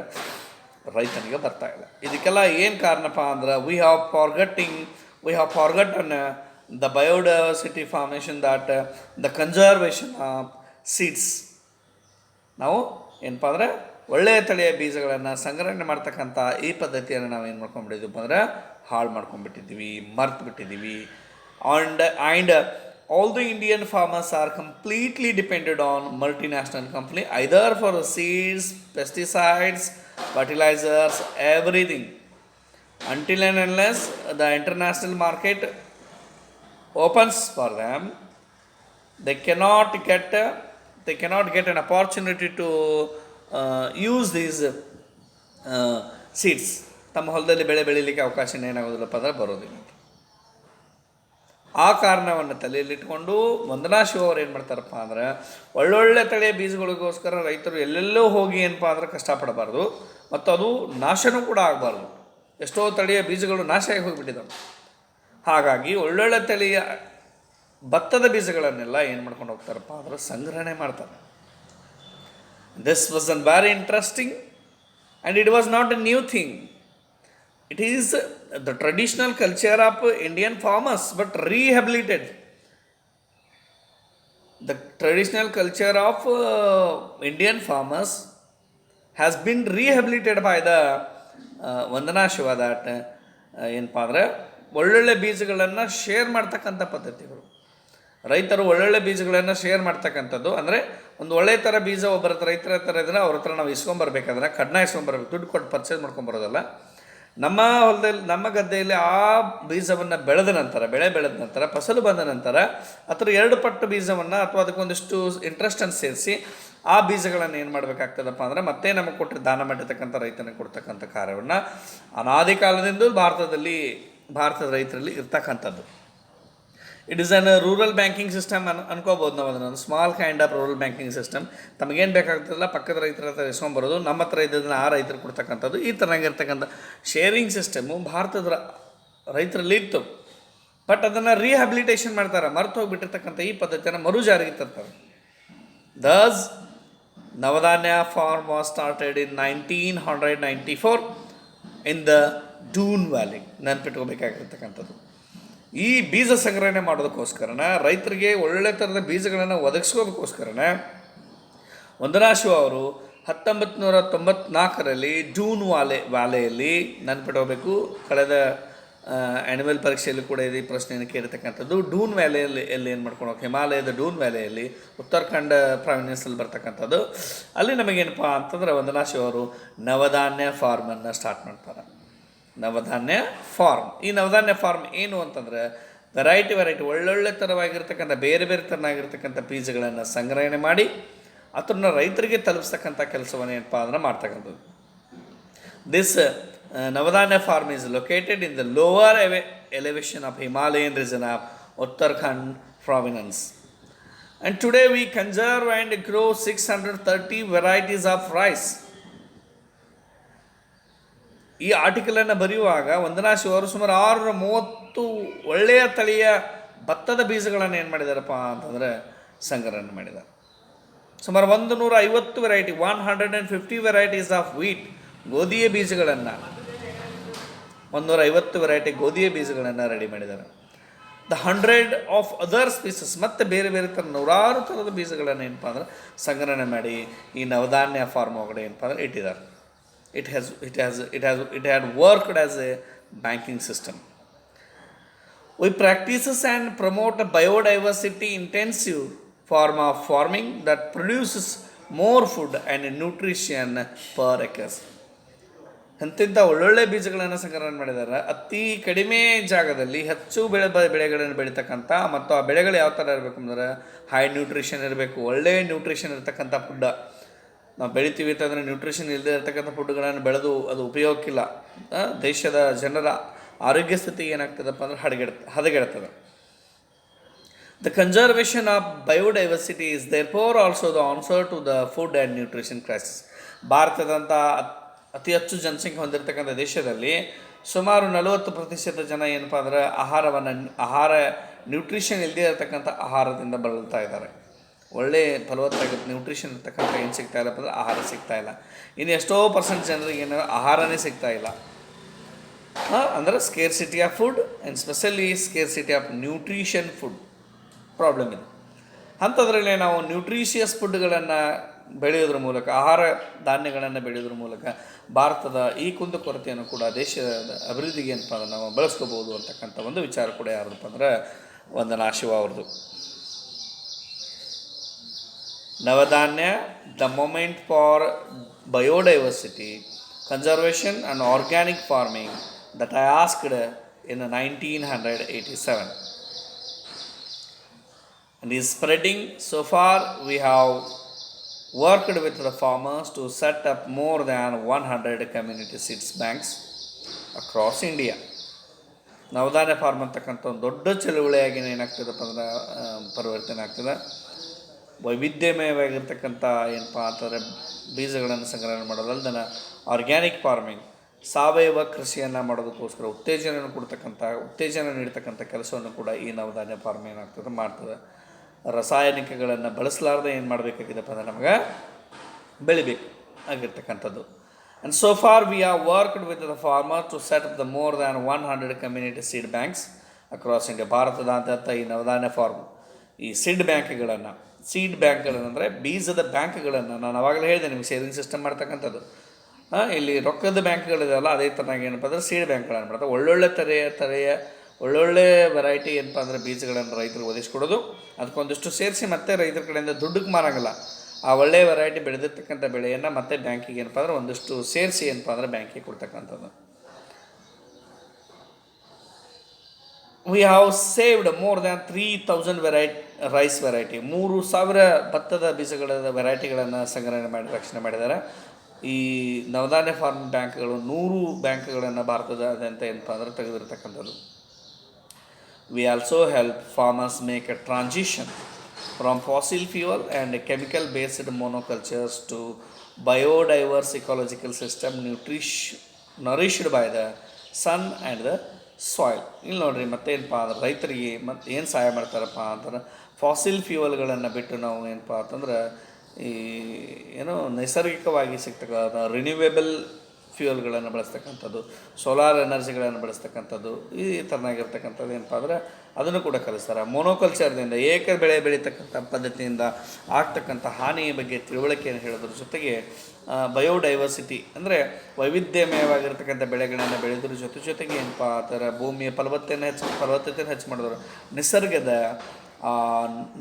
ರೈತನಿಗೆ ಬರ್ತಾ ಇಲ್ಲ. ಇದಕ್ಕೆಲ್ಲ ಏನು ಕಾರಣಪ್ಪ ಅಂದ್ರೆ we have forgotten the biodiversity formation that the conservation of seeds. ನಾವು ಏನಪ್ಪ ಅಂದರೆ ಒಳ್ಳೆಯ ತಳಿಯ ಬೀಜಗಳನ್ನು ಸಂಗ್ರಹಣೆ ಮಾಡ್ತಕ್ಕಂಥ ಈ ಪದ್ಧತಿಯನ್ನು ನಾವು ಏನು ಮಾಡ್ಕೊಂಡ್ಬಿಟ್ಟಿದ್ದೀವಿ ಅಂದರೆ ಹಾಳು ಮಾಡ್ಕೊಂಡ್ಬಿಟ್ಟಿದ್ದೀವಿ, ಮರ್ತು ಬಿಟ್ಟಿದ್ದೀವಿ. And all the Indian farmers are completely dependent on multinational company either for seeds, pesticides, fertilizers, everything. Until and unless the international market opens for them, they cannot get an opportunity to use these seeds. ತಮ್ಮ ಹೊಲದಲ್ಲಿ ಬೆಳೆ ಬೆಳೀಲಿಕ್ಕೆ ಅವಕಾಶ ಏನಾಗೋದಿಲ್ಲಪ್ಪ ಅಂದರೆ ಬರೋದಿಲ್ಲ. ಆ ಕಾರಣವನ್ನು ತಲೆಯಲ್ಲಿಟ್ಕೊಂಡು ವಂದನಾ ಶಿವ ಅವ್ರು ಏನು ಮಾಡ್ತಾರಪ್ಪ ಅಂದ್ರೆ ಒಳ್ಳೊಳ್ಳೆ ತಳಿಯ ಬೀಜಗಳಿಗೋಸ್ಕರ ರೈತರು ಎಲ್ಲೆಲ್ಲೋ ಹೋಗಿ ಏನಪ್ಪ ಅಂದ್ರೆ ಕಷ್ಟಪಡಬಾರ್ದು, ಮತ್ತು ಅದು ನಾಶನೂ ಕೂಡ ಆಗಬಾರ್ದು. ಎಷ್ಟೋ ತಳಿಯ ಬೀಜಗಳು ನಾಶ ಆಗಿ ಹೋಗಿಬಿಟ್ಟಿದ್ದಾವೆ. ಹಾಗಾಗಿ ಒಳ್ಳೊಳ್ಳೆ ತಳಿಯ ಭತ್ತದ ಬೀಜಗಳನ್ನೆಲ್ಲ ಏನು ಮಾಡ್ಕೊಂಡು ಹೋಗ್ತಾರಪ್ಪ ಅಂದ್ರೆ ಸಂಗ್ರಹಣೆ ಮಾಡ್ತಾರೆ. This was an very interesting and it was not a new thing. It is the traditional culture of Indian farmers, but rehabilitated. The traditional culture of Indian farmers has been rehabilitated by the Vandana Shiva, that ಏನಪ್ಪ ಅಂದರೆ ಒಳ್ಳೊಳ್ಳೆ ಬೀಜಗಳನ್ನು share ಮಾಡ್ತಕ್ಕಂಥ ಪದ್ಧತಿಗಳು. ರೈತರು ಒಳ್ಳೊಳ್ಳೆ ಬೀಜಗಳನ್ನು share ಮಾಡ್ತಕ್ಕಂಥದ್ದು ಅಂದರೆ ಒಂದು ಒಳ್ಳೆ ಥರ ಬೀಜ ಒಬ್ಬರ ರೈತರ ಹತ್ರ ಇದ್ದರೆ ಅವ್ರ ಹತ್ರ ನಾವು ಇಸ್ಕೊಂಬರ್ಬೇಕಾದ್ರೆ ಕಡ್ನ ಇಸ್ಕೊಂಬರ್ಬೇಕು, ದುಡ್ಡು ಕೊಟ್ಟು ಪರ್ಚೇಸ್ ಮಾಡ್ಕೊಂಬರೋದಲ್ಲ. ನಮ್ಮ ಹೊಲದಲ್ಲಿ ನಮ್ಮ ಗದ್ದೆಯಲ್ಲಿ ಆ ಬೀಜವನ್ನು ಬೆಳೆದ ನಂತರ, ಬೆಳೆ ಬೆಳೆದ ನಂತರ, ಫಸಲು ಬಂದ ನಂತರ ಅಥವಾ 2 ಪಟ್ಟು ಬೀಜವನ್ನು ಅಥವಾ ಅದಕ್ಕೊಂದಿಷ್ಟು ಇಂಟ್ರೆಸ್ಟನ್ನು ಸೇರಿಸಿ ಆ ಬೀಜಗಳನ್ನು ಏನು ಮಾಡಬೇಕಾಗ್ತದಪ್ಪ ಅಂದರೆ ಮತ್ತೆ ನಮಗೆ ಕೊಟ್ಟರೆ ದಾನ ಮಾಡಿರ್ತಕ್ಕಂಥ ರೈತನಿಗೆ ಕೊಡ್ತಕ್ಕಂಥ ಕಾರ್ಯವನ್ನು ಅನಾದಿ ಕಾಲದಿಂದಲೂ ಭಾರತದ ರೈತರಲ್ಲಿ ಇರ್ತಕ್ಕಂಥದ್ದು. It is an rural banking system ಅನ್ಕೋಬೋದು ನಾವು ಅದನ್ನು. Small kind of rural banking system. ತಮಗೇನು ಬೇಕಾಗ್ತದಲ್ಲ ಪಕ್ಕದ ರೈತರ ಹತ್ರ ಇಸ್ಕೊಂಬರೋದು, ನಮ್ಮ ಹತ್ರ ಇದ್ದದನ್ನು ಆ ರೈತರು ಕೊಡ್ತಕ್ಕಂಥದ್ದು. ಈ ಥರನಾಗಿರ್ತಕ್ಕಂಥ ಶೇರಿಂಗ್ ಸಿಸ್ಟಮು ಭಾರತದ ರೈತರಲ್ಲಿ ಇತ್ತು. ಬಟ್ ಅದನ್ನು ರಿಹ್ಯಾಬಿಲಿಟೇಷನ್ ಮಾಡ್ತಾರೆ, ಮರೆತು ಹೋಗಿಬಿಟ್ಟಿರ್ತಕ್ಕಂಥ ಈ ಪದ್ಧತಿಯನ್ನು ಮರು ಜಾರಿಗೆ ತರ್ತಾರೆ. Thus Navdanya farm was started in 1994 in the Doon valley. ನೆನ್ಪಿಟ್ಕೋಬೇಕಾಗಿರ್ತಕ್ಕಂಥದ್ದು. ಈ ಬೀಜ ಸಂಗ್ರಹಣೆ ಮಾಡೋದಕ್ಕೋಸ್ಕರನ, ರೈತರಿಗೆ ಒಳ್ಳೆ ಥರದ ಬೀಜಗಳನ್ನು ಒದಗಿಸೋದಕ್ಕೋಸ್ಕರನೇ ವಂದನಾ ಶಿವ ಅವರು 1994ರಲ್ಲಿ ಡೂನ್ ವ್ಯಾಲೆಯಲ್ಲಿ ನೆನ್ಪಿಟ್ಕೋಬೇಕು. ಕಳೆದ ಆ್ಯನಿಮಲ್ ಪರೀಕ್ಷೆಯಲ್ಲಿ ಕೂಡ ಈ ಪ್ರಶ್ನೆಯನ್ನು ಕೇಳಿರ್ತಕ್ಕಂಥದ್ದು. ಡೂನ್ ವ್ಯಾಲಿಯಲ್ಲಿ ಏನು ಮಾಡ್ಕೊಂಡು ಹೋಗಿ ಹಿಮಾಲಯದ ಡೂನ್ ವ್ಯಾಲಿಯಲ್ಲಿ ಉತ್ತರಾಖಂಡ ಪ್ರಾವಿನ್ಸಲ್ಲಿ ಬರ್ತಕ್ಕಂಥದ್ದು. ಅಲ್ಲಿ ನಮಗೇನಪ್ಪ ಅಂತಂದ್ರೆ ವಂದನಾ ಶಿವ ಅವರು ನವಧಾನ್ಯ ಫಾರ್ಮನ್ನು ಸ್ಟಾರ್ಟ್ ಮಾಡ್ತಾರೆ. ನವಧಾನ್ಯ ಫಾರ್ಮ್. ಈ ನವಧಾನ್ಯ ಫಾರ್ಮ್ ಏನು ಅಂತಂದರೆ ವೆರೈಟಿ ಒಳ್ಳೊಳ್ಳೆ ಥರವಾಗಿರ್ತಕ್ಕಂಥ ಬೇರೆ ಥರನಾಗಿರ್ತಕ್ಕಂಥ ಬೀಜಗಳನ್ನು ಸಂಗ್ರಹಣೆ ಮಾಡಿ ಅದನ್ನು ರೈತರಿಗೆ ತಲುಪಿಸ್ತಕ್ಕಂಥ ಕೆಲಸವನ್ನು ಏನಪ್ಪ ಅಂದ್ರೆ ಮಾಡ್ತಕ್ಕಂಥದ್ದು. This Navdanya farm is located in the lower elevation of Himalayan region of Uttarakhand province. And today we conserve and grow 630 varieties of rice. ಈ ಆರ್ಟಿಕಲನ್ನು ಬರೆಯುವಾಗ ವಂದನಾ ಶಿವ ಅವರು ಸುಮಾರು 630 ಒಳ್ಳೆಯ ತಳಿಯ ಭತ್ತದ ಬೀಜಗಳನ್ನು ಏನು ಮಾಡಿದಾರಪ್ಪ ಅಂತಂದರೆ ಸಂಗ್ರಹಣೆ ಮಾಡಿದ್ದಾರೆ. ಸುಮಾರು 150 ವೆರೈಟಿ 150 ವೆರೈಟೀಸ್ ಆಫ್ ವೀಟ್, ಗೋಧಿಯ ಬೀಜಗಳನ್ನು 150 ವೆರೈಟಿ ಗೋಧಿಯ ಬೀಜಗಳನ್ನು ರೆಡಿ ಮಾಡಿದ್ದಾರೆ. ದ 100 ಆಫ್ ಅದರ್ ಸ್ಪೀಸಸ್, ಮತ್ತು ಬೇರೆ ಥರ ನೂರಾರು ಥರದ ಬೀಜಗಳನ್ನು ಏನಪ್ಪ ಅಂದ್ರೆ ಸಂಗ್ರಹಣೆ ಮಾಡಿ ಈ ನವಧಾನ್ಯ ಫಾರ್ಮ್ ಒಳಗಡೆ ಏನಪ್ಪ ಅಂದ್ರೆ ಇಟ್ಟಿದ್ದಾರೆ. It had worked as a banking system. We practices and promote a biodiversity intensive form of farming that produces more food and nutrition per acre. ಅಂತಿಂಥ ಒಳ್ಳೊಳ್ಳೆ ಬೀಜಗಳನ್ನು ಸಂಗ್ರಹಣೆ ಮಾಡಿದ್ದಾರೆ. ಅತಿ ಕಡಿಮೆ ಜಾಗದಲ್ಲಿ ಹೆಚ್ಚು ಬೆಳೆಗಳನ್ನು ಬೆಳೀತಕ್ಕಂಥ, ಮತ್ತು ಆ ಬೆಳೆಗಳು ಯಾವ ಥರ ಇರಬೇಕು ಅಂದರೆ ಹೈ ನ್ಯೂಟ್ರಿಷನ್ ಇರಬೇಕು, ಒಳ್ಳೆಯ ನ್ಯೂಟ್ರಿಷನ್ ಇರತಕ್ಕಂಥ ಫುಡ್ ನಾವು ಬೆಳಿತೀವಿ ಅಂತಂದರೆ ನ್ಯೂಟ್ರಿಷನ್ ಇಲ್ಲದೆ ಇರತಕ್ಕಂಥ ಫುಡ್ಗಳನ್ನು ಬೆಳೆದು ಅದು ಉಪಯೋಗಕ್ಕಿಲ್ಲ. ದೇಶದ ಜನರ ಆರೋಗ್ಯ ಸ್ಥಿತಿ ಏನಾಗ್ತದಪ್ಪ ಅಂದರೆ ಹದಗೆಡ್ತದೆ. The conservation of biodiversity is therefore also the answer to the food and nutrition crisis. ಭಾರತದಂಥ ಅತಿ ಹೆಚ್ಚು ಜನಸಂಖ್ಯೆ ಹೊಂದಿರತಕ್ಕಂಥ ದೇಶದಲ್ಲಿ ಸುಮಾರು 40% ಜನ ಏನಪ್ಪ ಅಂದರೆ ಆಹಾರ ನ್ಯೂಟ್ರಿಷನ್ ಇಲ್ಲದೆ ಇರತಕ್ಕಂಥ ಆಹಾರದಿಂದ ಬಳಲ್ತಾ ಇದ್ದಾರೆ. ಒಳ್ಳೆ ಫಲವತ್ತಾಗಿ ನ್ಯೂಟ್ರಿಷನ್ ಇರ್ತಕ್ಕಂಥ ಏನು ಸಿಗ್ತಾ ಇಲ್ಲಪ್ಪ ಅಂದರೆ ಆಹಾರ ಸಿಗ್ತಾ ಇಲ್ಲ. ಇನ್ನು ಎಷ್ಟೋ ಪರ್ಸೆಂಟ್ ಜನರಿಗೆ ಏನು ಆಹಾರನೇ ಸಿಗ್ತಾ ಇಲ್ಲ. ಅಂದರೆ scarcity of food and specially scarcity of nutrition food problem ಇದೆ. ಅಂಥದ್ರಲ್ಲಿ ನಾವು ನ್ಯೂಟ್ರಿಷಿಯಸ್ ಫುಡ್ಗಳನ್ನು ಬೆಳೆಯೋದ್ರ ಮೂಲಕ, ಆಹಾರ ಧಾನ್ಯಗಳನ್ನು ಬೆಳೆಯೋದ್ರ ಮೂಲಕ ಭಾರತದ ಈ ಕುಂದುಕೊರತೆಯನ್ನು ಕೂಡ ದೇಶದ ಅಭಿವೃದ್ಧಿಗೆ ಏನಪ್ಪ ಅಂದ್ರೆ ನಾವು ಬಳಸ್ಕೋಬೋದು ಅಂತಕ್ಕಂಥ ಒಂದು ವಿಚಾರ ಕೂಡ ಯಾರದಪ್ಪ ಅಂದ್ರೆ ವಂದನಾ ಶಿವ ಅವ್ರದ್ದು. Navadanya, the movement for biodiversity, conservation and organic farming that I asked in 1987 and is spreading. So far we have worked with the farmers to set up more than 100 community seeds banks across India. ನವಧಾನ್ಯ form ಅಂತಕ್ಕಂಥ ಒಂದು ದೊಡ್ಡ ಚಳುವಳಿಯಾಗಿ ಏನಾಗ್ತದಪ್ಪ ಅಂದ್ರೆ ಪರಿವರ್ತನೆ ಆಗ್ತದೆ. ವೈವಿಧ್ಯಮಯವಾಗಿರ್ತಕ್ಕಂಥ ಏನಪ್ಪ ಅಂತಂದರೆ ಬೀಜಗಳನ್ನು ಸಂಗ್ರಹಣೆ ಮಾಡೋದಲ್ದನ ಆರ್ಗ್ಯಾನಿಕ್ ಫಾರ್ಮಿಂಗ್, ಸಾವಯವ ಕೃಷಿಯನ್ನು ಮಾಡೋದಕ್ಕೋಸ್ಕರ ಉತ್ತೇಜನ ನೀಡ್ತಕ್ಕಂಥ ಕೆಲಸವನ್ನು ಕೂಡ ಈ ನವಧಾನ್ಯ ಫಾರ್ಮ್ ಏನಾಗ್ತದೆ ಮಾಡ್ತದೆ. ರಾಸಾಯನಿಕಗಳನ್ನು ಬಳಸಲಾರ್ದೆ ಏನು ಮಾಡಬೇಕಾಗಿದೆಪ್ಪ ಅಂದರೆ ನಮಗೆ ಬೆಳಿಬೇಕು ಆಗಿರ್ತಕ್ಕಂಥದ್ದು. And so far we are worked with the farmer to set up the more than 100 community seed banks across India. ಭಾರತದಾದ್ಯಂತ ಈ ನವಧಾನ್ಯ ಫಾರ್ಮ್ ಈ ಸೀಡ್ ಬ್ಯಾಂಕ್ಗಳನ್ನು ಅಂದರೆ ಬೀಜದ ಬ್ಯಾಂಕ್ಗಳನ್ನು ನಾನು ಅವಾಗಲೇ ಹೇಳಿದೆ ನಿಮಗೆ, ಸೇವಿಂಗ್ ಸಿಸ್ಟಮ್ ಮಾಡ್ತಕ್ಕಂಥದ್ದು. ಇಲ್ಲಿ ರೊಕ್ಕದ ಬ್ಯಾಂಕ್ಗಳಿದೆಯಲ್ಲ ಅದೇ ಥರನಾಗಿ ಏನಪ್ಪ ಅಂದರೆ ಸೀಡ್ ಬ್ಯಾಂಕ್ಗಳನ್ನು ಮಾಡ್ತಾರೆ. ಒಳ್ಳೊಳ್ಳೆ ವೆರೈಟಿ ಏನಪ್ಪ ಅಂದರೆ ಬೀಜಗಳನ್ನು ರೈತರಿಗೆ ಒದಗಿಸ್ಕೊಡೋದು, ಅದಕ್ಕೊಂದಿಷ್ಟು ಸೇರಿಸಿ ಮತ್ತೆ ರೈತರ ಕಡೆಯಿಂದ ದುಡ್ಡಿಗೆ ಮಾರಂಗಿಲ್ಲ, ಆ ಒಳ್ಳೆಯ ವೆರೈಟಿ ಬೆಳೆದಿರ್ತಕ್ಕಂಥ ಬೆಳೆಯನ್ನು ಮತ್ತೆ ಬ್ಯಾಂಕಿಗೆ ಏನಪ್ಪ ಅಂದರೆ ಒಂದಿಷ್ಟು ಸೇರಿಸಿ ಏನಪ್ಪ ಅಂದರೆ ಬ್ಯಾಂಕಿಗೆ ಕೊಡ್ತಕ್ಕಂಥದ್ದು. We have saved more than 3000 rice variety. 3000 ಭತ್ತದ ಬೀಜಗಳ ವೆರೈಟಿಗಳನ್ನು ರಕ್ಷಣೆ ಮಾಡಿದ್ದಾರೆ. ಈ ನವಧಾನ್ಯ ಫಾರ್ಮ್ ಬ್ಯಾಂಕ್ಗಳು 100 ಬ್ಯಾಂಕ್ಗಳನ್ನು ಭಾರತದಾದ್ಯಂತ ಏನಪ್ಪ ಅಂದರೆ ತೆಗೆದಿರ್ತಕ್ಕಂಥದ್ದು. We also help farmers make a transition from fossil fuel and chemical based monocultures to biodiverse ecological system nourished by the sun and the soil. ಇಲ್ಲಿ ನೋಡಿರಿ ಮತ್ತೇನಪ್ಪ ಅಂದ್ರೆ ರೈತರಿಗೆ ಮತ್ತು ಏನು ಸಹಾಯ ಮಾಡ್ತಾರಪ್ಪ ಅಂತಂದ್ರೆ ಫಾಸಿಲ್ ಫ್ಯೂಯಲ್ಗಳನ್ನು ಬಿಟ್ಟು ನಾವು ಏನಪ್ಪ ಅಂತಂದ್ರೆ ಈ ನೈಸರ್ಗಿಕವಾಗಿ ಸಿಗ್ತಕ್ಕಂಥ ರಿನ್ಯೂವೇಬಲ್ ಫ್ಯೂಯಲ್ಗಳನ್ನು ಬಳಸ್ತಕ್ಕಂಥದ್ದು, ಸೋಲಾರ್ ಎನರ್ಜಿಗಳನ್ನು ಬಳಸ್ತಕ್ಕಂಥದ್ದು, ಈ ಥರನಾಗಿರ್ತಕ್ಕಂಥದ್ದು ಏನಪ್ಪ ಅಂದರೆ ಅದನ್ನು ಕೂಡ ಕಲಿಸ್ತಾರೆ. ಮೊನೋಕಲ್ಚರ್ನಿಂದ ಏಕ ಬೆಳೆ ಬೆಳೀತಕ್ಕಂಥ ಪದ್ಧತಿಯಿಂದ ಆಗ್ತಕ್ಕಂಥ ಹಾನಿಯ ಬಗ್ಗೆ ತಿಳುವಳಿಕೆಯನ್ನು ಹೇಳೋದ್ರ ಜೊತೆಗೆ ಬಯೋಡೈವರ್ಸಿಟಿ ಅಂದರೆ ವೈವಿಧ್ಯಮಯವಾಗಿರ್ತಕ್ಕಂಥ ಬೆಳೆಗಳನ್ನು ಬೆಳೆಯೋದ್ರ ಜೊತೆಗೆ ಏನಪ್ಪ ಆ ಥರ ಭೂಮಿಯ ಫಲವತ್ತತೆಯನ್ನು ಹೆಚ್ಚು ಮಾಡಿದ್ರು ನಿಸರ್ಗದ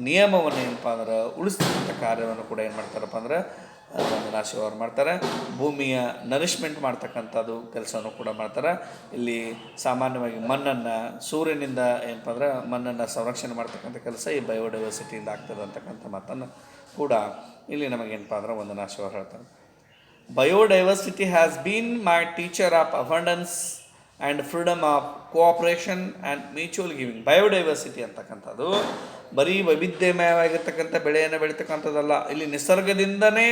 ನಿಯಮವನ್ನು ಏನಪ್ಪ ಅಂದ್ರೆ ಉಳಿಸ್ತಕ್ಕಂಥ ಕಾರ್ಯವನ್ನು ಕೂಡ ಏನು ಮಾಡ್ತಾರಪ್ಪ ಅಂದ್ರೆ ವಂದನಾಶಿವರು ಮಾಡ್ತಾರೆ. ಭೂಮಿಯ ನರಿಶ್ಮೆಂಟ್ ಮಾಡ್ತಕ್ಕಂಥದ್ದು ಕೆಲಸವನ್ನು ಕೂಡ ಮಾಡ್ತಾರೆ. ಇಲ್ಲಿ ಸಾಮಾನ್ಯವಾಗಿ ಮಣ್ಣನ್ನು ಸೂರ್ಯನಿಂದ ಏನಪ್ಪ ಅಂದ್ರೆ ಮಣ್ಣನ್ನು ಸಂರಕ್ಷಣೆ ಮಾಡ್ತಕ್ಕಂಥ ಕೆಲಸ ಈ ಬಯೋಡೈವರ್ಸಿಟಿಯಿಂದ ಆಗ್ತದೆ ಅಂತಕ್ಕಂಥ ಮಾತನ್ನು ಕೂಡ ಇಲ್ಲಿ ನಮಗೇನಪ್ಪ ಅಂದ್ರೆ ವಂದನಾಶಿವರು ಹೇಳ್ತಾರೆ. Biodiversity has been my teacher of abundance and freedom of cooperation and mutual giving. Biodiversity ಅಂತಕ್ಕಂಥದ್ದು ಬರೀ ವೈವಿಧ್ಯಮಯವಾಗಿರ್ತಕ್ಕಂಥ ಬೆಳೆಯನ್ನು ಬೆಳೀತಕ್ಕಂಥದ್ದಲ್ಲ, ಇಲ್ಲಿ ನಿಸರ್ಗದಿಂದನೇ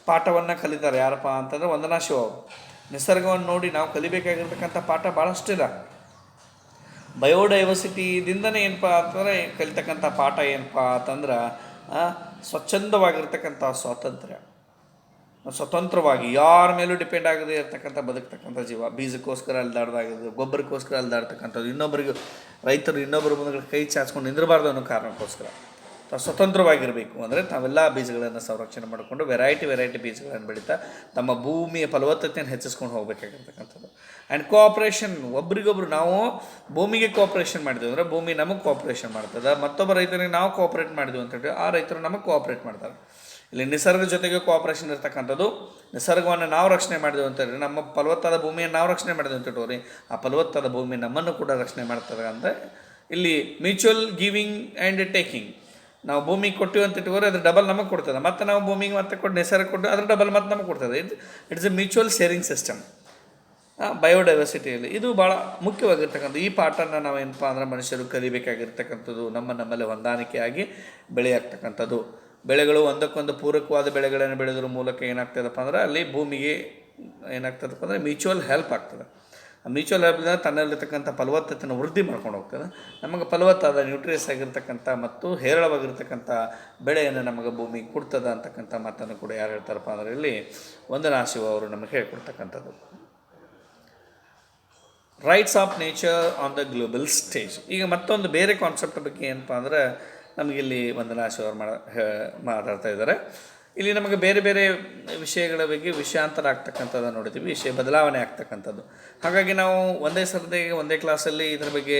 ಪಾಠವನ್ನು ಕಲಿತಾರೆ. ಯಾರಪ್ಪ ಅಂತಂದರೆ ವಂದನಾಶಿವ ಅವರು. ನಿಸರ್ಗವನ್ನು ನೋಡಿ ನಾವು ಕಲಿಬೇಕಾಗಿರ್ತಕ್ಕಂಥ ಪಾಠ ಭಾಳಷ್ಟಿಲ್ಲ. ಬಯೋಡೈವರ್ಸಿಟಿದಿಂದನೇ ಏನಪ್ಪ ಅಂತಂದರೆ ಕಲಿತಕ್ಕಂಥ ಪಾಠ ಏನಪ್ಪ ಅಂತಂದ್ರೆ ಸ್ವಚ್ಛಂದವಾಗಿರ್ತಕ್ಕಂಥ ಸ್ವತಂತ್ರವಾಗಿ ಯಾರ ಮೇಲೂ ಡಿಪೆಂಡ್ ಆಗದೆ ಇರ್ತಕ್ಕಂಥ ಬದುಕ್ತಕ್ಕಂಥ ಜೀವ. ಬೀಜಕ್ಕೋಸ್ಕರ ಅಲ್ದಾಡ್ದಾಗೋದು, ಗೊಬ್ಬರಕ್ಕೋಸ್ಕರ ಅಲ್ದಾಡ್ತಕ್ಕಂಥದ್ದು, ರೈತರು ಇನ್ನೊಬ್ಬರ ಮುಂದೆ ಕೈ ಚಾಚ್ಕೊಂಡು ನಿಂದಿರಬಾರ್ದು ಅನ್ನೋ ಕಾರಣಕ್ಕೋಸ್ಕರ ಸ್ವತಂತ್ರವಾಗಿರಬೇಕು. ಅಂದರೆ ತಾವೆಲ್ಲ ಬೀಜಗಳನ್ನು ಸಂರಕ್ಷಣೆ ಮಾಡಿಕೊಂಡು ವೆರೈಟಿ ಬೀಜಗಳನ್ನು ಬೆಳೀತಾ ತಮ್ಮ ಭೂಮಿಯ ಫಲವತ್ತತೆಯನ್ನು ಹೆಚ್ಚಿಸ್ಕೊಂಡು ಹೋಗಬೇಕಾಗಿರ್ತಕ್ಕಂಥದ್ದು. ಆ್ಯಂಡ್ ಕೋಆಪ್ರೇಷನ್, ಒಬ್ರಿಗೊಬ್ರು ನಾವು ಭೂಮಿಗೆ ಕೋಆಪ್ರೇಷನ್ ಮಾಡಿದ್ವಿ ಅಂದರೆ ಭೂಮಿ ನಮಗೆ ಕೋಆಪ್ರೇಷನ್ ಮಾಡ್ತದೆ. ಮತ್ತೊಬ್ಬ ರೈತನಿಗೆ ನಾವು ಕೋಆಪ್ರೇಟ್ ಮಾಡಿದ್ವಿ ಅಂತೇಳಿ ಆ ರೈತರು ನಮಗೆ ಕೋಆಪ್ರೇಟ್ ಮಾಡ್ತಾರೆ. ಇಲ್ಲಿ ನಿಸರ್ಗ ಜೊತೆಗೆ ಕೋಆಪ್ರೇಷನ್ ಇರ್ತಕ್ಕಂಥದ್ದು. ನಿಸರ್ಗವನ್ನು ನಾವು ರಕ್ಷಣೆ ಮಾಡಿದೆವು ಅಂತೇಳಿ ನಮ್ಮ ಫಲವತ್ತಾದ ಭೂಮಿಯನ್ನು ನಾವು ರಕ್ಷಣೆ ಮಾಡಿದೆವು ಅಂತ ಇಟ್ಟೋರಿ, ಆ ಫಲವತ್ತಾದ ಭೂಮಿ ನಮ್ಮನ್ನು ಕೂಡ ರಕ್ಷಣೆ ಮಾಡ್ತದೆ. ಅಂದರೆ ಇಲ್ಲಿ ಮ್ಯೂಚುವಲ್ ಗಿವಿಂಗ್ ಆ್ಯಂಡ್ ಟೇಕಿಂಗ್. ನಾವು ಭೂಮಿಗೆ ಕೊಟ್ಟಿವಿ ಅಂತ ಇಟ್ಕೋರಿ ಅದ್ರ ಡಬಲ್ ನಮಗೆ ಕೊಡ್ತದೆ, ಮತ್ತು ನಾವು ಭೂಮಿಗೆ ಮತ್ತೆ ಕೊಟ್ಟು ನಿಸರ್ಗ ಕೊಟ್ಟು ಅದ್ರ ಡಬಲ್ ಮತ್ತೆ ನಮಗೆ ಕೊಡ್ತದೆ. It's a mutual sharing system ಬಯೋಡೈವರ್ಸಿಟಿಯಲ್ಲಿ. ಇದು ಭಾಳ ಮುಖ್ಯವಾಗಿರ್ತಕ್ಕಂಥ ಈ ಪಾಠನ ನಾವೇನಪ್ಪ ಅಂದ್ರೆ ಮನುಷ್ಯರು ಕಲಿಬೇಕಾಗಿರ್ತಕ್ಕಂಥದ್ದು. ನಮ್ಮಲ್ಲಿ ಹೊಂದಾಣಿಕೆಯಾಗಿ ಬೆಳೆಯಾಗ್ತಕ್ಕಂಥದ್ದು. ಬೆಳೆಗಳು ಒಂದಕ್ಕೊಂದು ಪೂರಕವಾದ ಬೆಳೆಗಳನ್ನು ಬೆಳೆಯೋದ್ರ ಮೂಲಕ ಏನಾಗ್ತದಪ್ಪ ಅಂದ್ರೆ ಅಲ್ಲಿ ಭೂಮಿಗೆ ಏನಾಗ್ತದಪ್ಪ ಅಂದರೆ ಮ್ಯೂಚುವಲ್ ಹೆಲ್ಪ್ ಆಗ್ತದೆ. ಆ ಮ್ಯೂಚುವಲ್ ಹೆಲ್ಪ್ನ ತನ್ನಲ್ಲಿರ್ತಕ್ಕಂಥ ಫಲವತ್ತತೆಯನ್ನು ವೃದ್ಧಿ ಮಾಡ್ಕೊಂಡು ಹೋಗ್ತದೆ. ನಮಗೆ ಫಲವತ್ತಾದ ನ್ಯೂಟ್ರಿಯಸ್ ಆಗಿರ್ತಕ್ಕಂಥ ಮತ್ತು ಹೇರಳವಾಗಿರ್ತಕ್ಕಂಥ ಬೆಳೆಯನ್ನು ನಮಗೆ ಭೂಮಿಗೆ ಕೊಡ್ತದೆ ಅಂತಕ್ಕಂಥ ಮಾತನ್ನು ಕೂಡ ಯಾರು ಹೇಳ್ತಾರಪ್ಪ ಅಂದರೆ ಇಲ್ಲಿ ವಂದನಾಶಿವ ಅವರು ನಮಗೆ ಹೇಳ್ಕೊಡ್ತಕ್ಕಂಥದ್ದು. Rights of nature on the global stage. ಈಗ ಮತ್ತೊಂದು ಬೇರೆ ಕಾನ್ಸೆಪ್ಟ್ ಬಗ್ಗೆ ಏನಪ್ಪ ಅಂದರೆ ನಮಗಿಲ್ಲಿ ವಂದನಾಶಿವ ಅವರು ಮಾತಾಡ್ತಾ ಇದ್ದಾರೆ. ಇಲ್ಲಿ ನಮಗೆ ಬೇರೆ ಬೇರೆ ವಿಷಯಗಳ ಬಗ್ಗೆ ವಿಷಯಾಂತರ ಆಗ್ತಕ್ಕಂಥದ್ದು ನೋಡಿದ್ದೀವಿ, ವಿಷಯ ಬದಲಾವಣೆ ಆಗ್ತಕ್ಕಂಥದ್ದು. ಹಾಗಾಗಿ ನಾವು ಒಂದೇ ಕ್ಲಾಸಲ್ಲಿ ಇದರ ಬಗ್ಗೆ